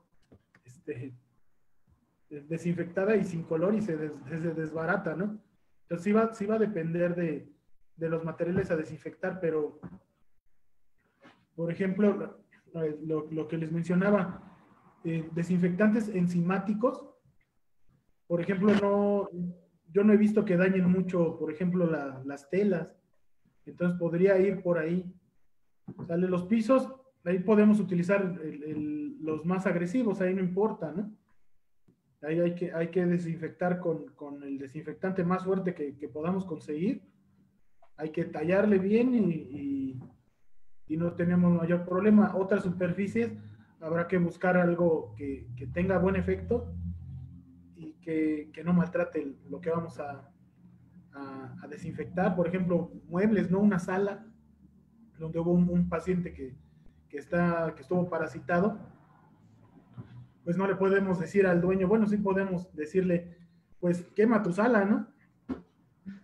B: desinfectada y sin color y se desbarata, ¿no? Entonces sí va a depender de los materiales a desinfectar, pero por ejemplo, lo que les mencionaba, desinfectantes enzimáticos, por ejemplo, yo no he visto que dañen mucho, por ejemplo, las telas. Entonces podría ir por ahí. Sale los pisos, ahí podemos utilizar los más agresivos, ahí no importa, ¿no? Ahí hay que desinfectar con el desinfectante más fuerte que podamos conseguir. Hay que tallarle bien y no tenemos mayor problema. Otras superficies habrá que buscar algo que tenga buen efecto y que no maltrate lo que vamos a desinfectar. Por ejemplo, muebles, ¿no? Una sala donde hubo un paciente que estuvo parasitado, pues no le podemos decir al dueño, bueno, sí podemos decirle, pues quema tu sala, ¿no?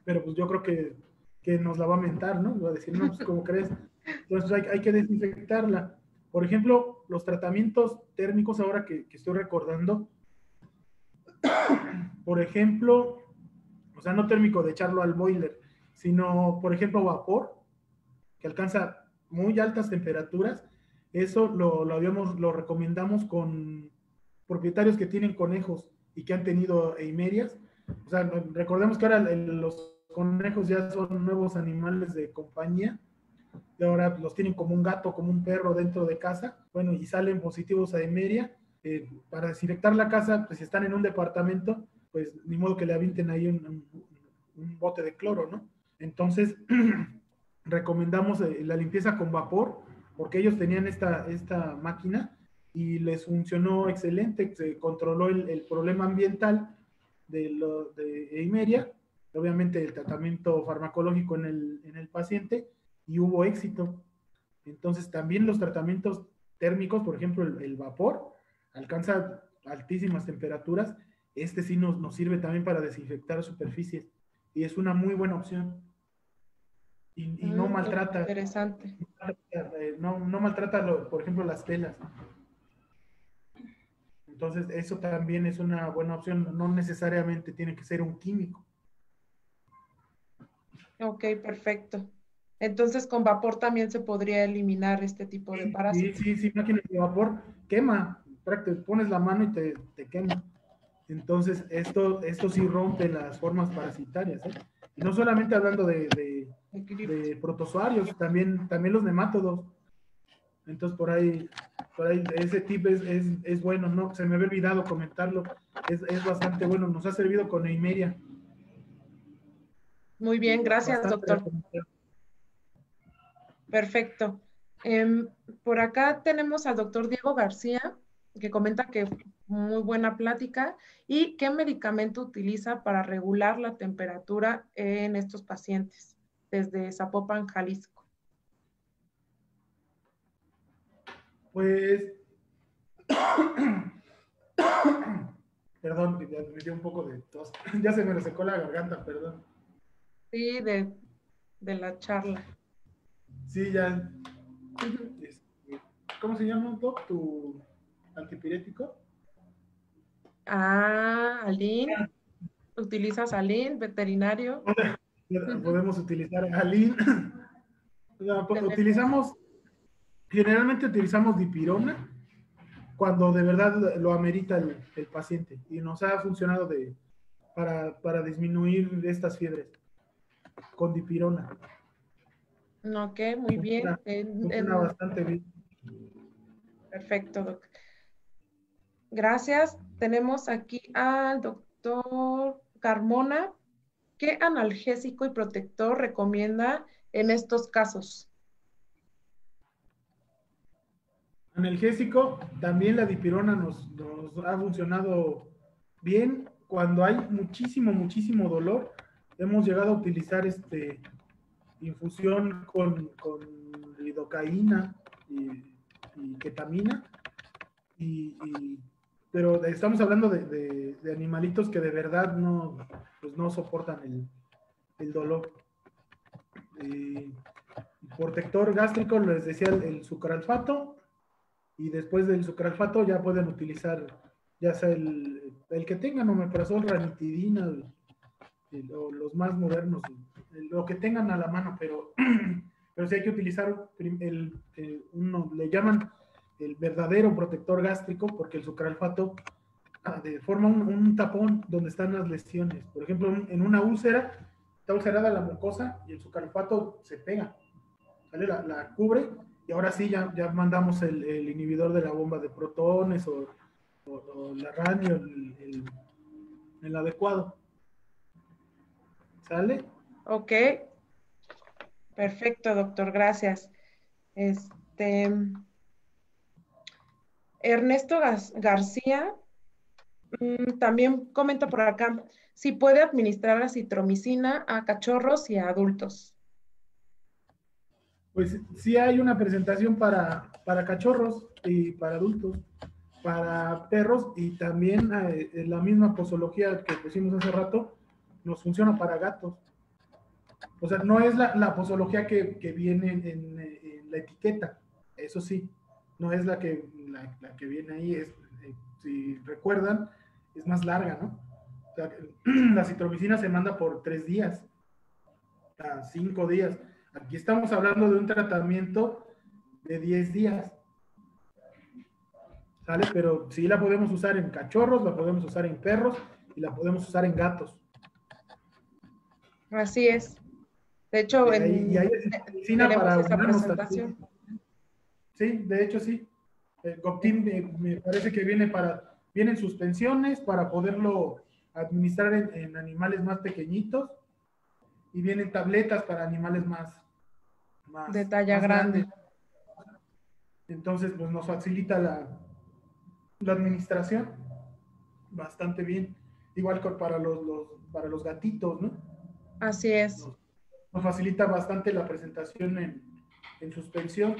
B: Pero pues yo creo que nos la va a mentar, ¿no? Va a decir, no, pues ¿cómo crees? Entonces hay que desinfectarla. Por ejemplo, los tratamientos térmicos, ahora que estoy recordando, por ejemplo, o sea, no térmico de echarlo al boiler, sino, por ejemplo, vapor, que alcanza muy altas temperaturas. Eso lo recomendamos con propietarios que tienen conejos y que han tenido eimerias. O sea, recordemos que ahora los conejos ya son nuevos animales de compañía y ahora los tienen como un gato, como un perro dentro de casa. Bueno, y salen positivos a eimeria. Para desinfectar la casa, pues si están en un departamento, pues ni modo que le avienten ahí un bote de cloro, ¿no? Entonces, recomendamos la limpieza con vapor, porque ellos tenían esta máquina y les funcionó excelente, se controló el problema ambiental de eimeria, obviamente el tratamiento farmacológico en el paciente, y hubo éxito. Entonces también los tratamientos térmicos, por ejemplo el vapor, alcanza altísimas temperaturas, este sí nos sirve también para desinfectar superficies y es una muy buena opción. Y no maltrata,
A: interesante.
B: no maltrata, por ejemplo, las telas. Entonces, eso también es una buena opción. No necesariamente tiene que ser un químico.
A: Ok, perfecto. Entonces, con vapor también se podría eliminar este tipo de parásitos.
B: Sí, máquinas de vapor quema. Pones la mano y te quema. Entonces, esto sí rompe las formas parasitarias, ¿eh? Y no solamente hablando de protozoarios, también los nemátodos. Entonces, por ahí ese tip es bueno, ¿no? Se me había olvidado comentarlo. Es bastante bueno. Nos ha servido con eimeria.
A: Muy bien, gracias,
B: Bastante.
A: doctor. Perfecto. Por acá tenemos al doctor Diego García, que comenta que muy buena plática. ¿Y qué medicamento utiliza para regular la temperatura en estos pacientes desde Zapopan, Jalisco?
B: Pues, perdón, me dio un poco de tos. Ya se me resecó la garganta, perdón.
A: Sí, de la charla.
B: Sí, ya. ¿Cómo se llama, Doc? ¿Tu antipirético?
A: Ah, Aline. ¿Utilizas Aline, veterinario?
B: Podemos utilizar Alin. Generalmente utilizamos dipirona cuando de verdad lo amerita el paciente y nos ha funcionado para disminuir estas fiebres con dipirona.
A: Ok, muy bien.
B: Funciona bastante bien.
A: Perfecto, doc. Gracias. Tenemos aquí al doctor Carmona. ¿Qué analgésico y protector recomienda en estos casos?
B: Analgésico, también la dipirona nos ha funcionado bien. Cuando hay muchísimo dolor, hemos llegado a utilizar infusión con lidocaína y ketamina, pero estamos hablando de animalitos que de verdad pues no soportan el dolor. Protector gástrico, les decía el sucralfato, y después del sucralfato ya pueden utilizar ya sea el que tengan omeprazol, ranitidina, o los más modernos, lo que tengan a la mano, pero sí hay que utilizar uno le llaman el verdadero protector gástrico, porque el sucralfato forma un tapón donde están las lesiones. Por ejemplo, en una úlcera, está ulcerada la mucosa y el sucalfato se pega, ¿sale? La cubre y ahora sí ya mandamos el inhibidor de la bomba de protones o la radio, el adecuado. ¿Sale?
A: Ok, perfecto, doctor, gracias. Ernesto García también comenta por acá, si puede administrar acitromicina a cachorros y a adultos.
B: Pues sí hay una presentación para cachorros y para adultos, para perros y también la misma posología que pusimos hace rato nos funciona para gatos. O sea, no es la posología que viene en la etiqueta, eso sí, no es la que viene ahí, si recuerdan, es más larga, ¿no? O sea, la citromicina se manda por 3 días, a 5 días. Aquí estamos hablando de un tratamiento de 10 días, ¿sale? Pero sí la podemos usar en cachorros, la podemos usar en perros y la podemos usar en gatos.
A: Así es. De hecho,
B: Y hay medicina
A: tenemos
B: para
A: esa
B: humanos también.
A: presentación.
B: Sí, de hecho sí. Goptim me parece que viene en suspensiones para poderlo administrar en animales más pequeñitos y vienen tabletas para animales
A: De talla
B: más
A: grande.
B: grandes. Entonces, pues nos facilita la administración bastante bien. Igual que para los gatitos, ¿no?
A: Así es.
B: Nos facilita bastante la presentación en suspensión.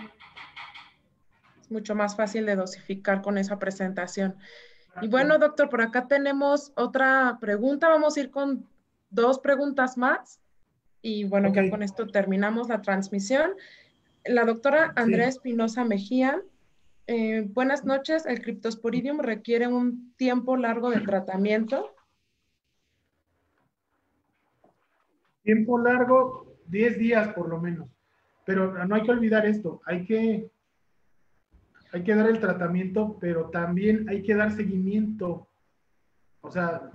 A: Es mucho más fácil de dosificar con esa presentación. Y bueno, doctor, por acá tenemos otra pregunta. Vamos a ir con 2 preguntas más. Y bueno,
B: Ok,
A: ya con esto terminamos la transmisión. La doctora Andrea
B: sí.
A: Espinosa Mejía. Buenas noches. ¿El Cryptosporidium requiere un tiempo largo de tratamiento?
B: Tiempo largo, 10 días por lo menos. Pero no hay que olvidar esto, hay que dar el tratamiento, pero también hay que dar seguimiento. O sea,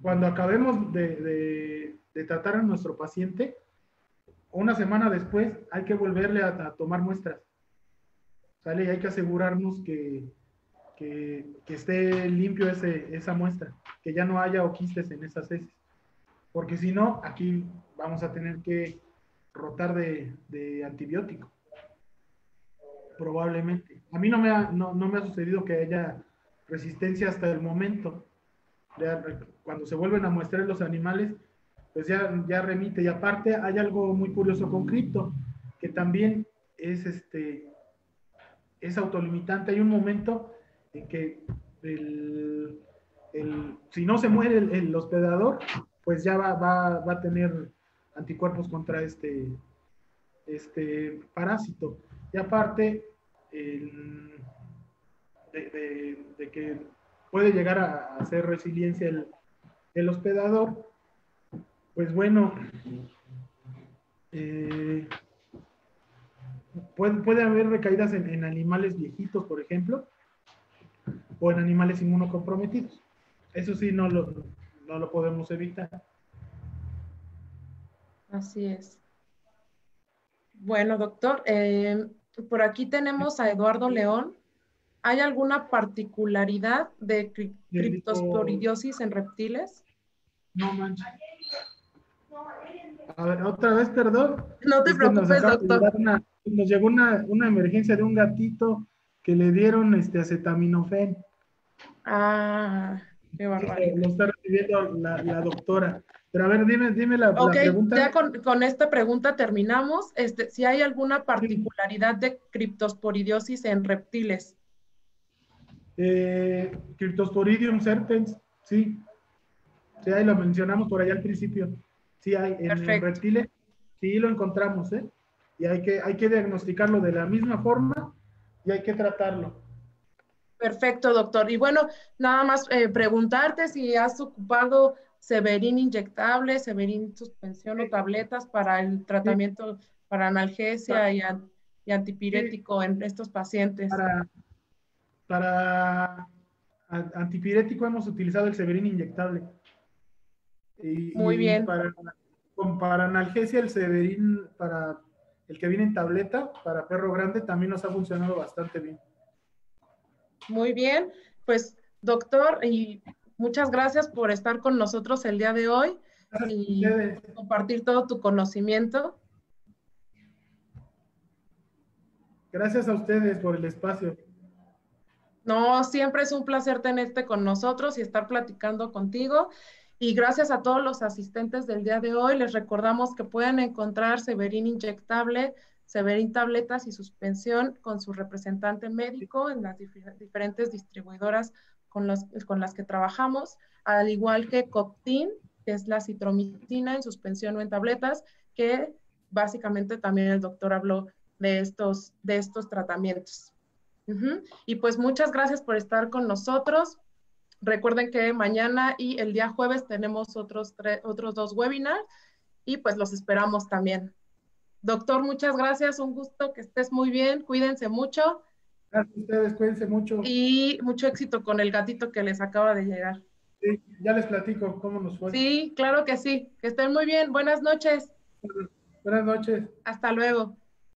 B: cuando acabemos de tratar a nuestro paciente, una semana después hay que volverle a tomar muestras. ¿Sale? Y hay que asegurarnos que esté limpio esa muestra, que ya no haya oquistes en esas heces. Porque si no, aquí vamos a tener que rotar de antibiótico, probablemente. A mí no me ha sucedido que haya resistencia hasta el momento. Ya, cuando se vuelven a muestrar los animales, pues ya remite. Y aparte hay algo muy curioso con cripto, que también es autolimitante. Hay un momento en que si no se muere el hospedador, pues ya va a tener anticuerpos contra este parásito. Y aparte, de que puede llegar a hacer resiliencia el hospedador, pues bueno, eh, puede haber recaídas en animales viejitos, por ejemplo, o en animales inmunocomprometidos. Eso sí, no lo podemos evitar.
A: Así es. Bueno, doctor, por aquí tenemos a Eduardo León. ¿Hay alguna particularidad de
B: Dijo,
A: criptosporidiosis en reptiles?
B: no manches. A ver, otra vez, perdón.
A: No te
B: Es que
A: preocupes, doctor.
B: nos llegó una emergencia de un gatito que le dieron acetaminofén.
A: Ah, qué
B: Lo
A: barbaridad.
B: está recibiendo la doctora. Pero a ver, dime
A: Ok,
B: la
A: ya
B: pregunta.
A: con esta pregunta terminamos. Si hay alguna particularidad de criptosporidiosis en reptiles.
B: Cryptosporidium serpens, sí. Sí, ahí lo mencionamos por allá al principio. Sí, hay en
A: Perfecto.
B: reptiles, sí lo encontramos, ¿eh? Y hay que diagnosticarlo de la misma forma y hay que tratarlo.
A: Perfecto, doctor. Y bueno, nada más preguntarte si has ocupado Severin inyectable, Severin suspensión o tabletas para el
B: Sí,
A: tratamiento para analgesia y
B: sí,
A: antipirético en estos pacientes.
B: para, para antipirético hemos utilizado el Severin inyectable.
A: Muy
B: Y
A: bien,
B: para analgesia, el Severin, para el que viene en tableta, para perro grande, también nos ha funcionado bastante bien.
A: muy bien. Pues, doctor, y muchas gracias por estar con nosotros el día de hoy
B: Gracias a
A: y
B: ustedes.
A: compartir todo tu conocimiento.
B: Gracias a ustedes por el espacio.
A: No, siempre es un placer tenerte con nosotros y estar platicando contigo. Y gracias a todos los asistentes del día de hoy, les recordamos que pueden encontrar Severin inyectable, Severin tabletas y suspensión con su representante médico en las diferentes distribuidoras con las que trabajamos, al igual que Coptin, que es la citromicina en suspensión o en tabletas, que básicamente también el doctor habló de estos tratamientos. Y pues muchas gracias por estar con nosotros. Recuerden que mañana y el día jueves tenemos otros dos webinars y pues los esperamos también. Doctor, muchas gracias, un gusto, que estés muy bien, cuídense mucho
B: Gracias a ustedes, cuídense mucho.
A: y mucho éxito con el gatito que les acaba de llegar.
B: Sí, ya les platico cómo nos fue.
A: Sí, claro que sí, que estén muy bien, buenas noches,
B: Buenas noches.
A: hasta luego.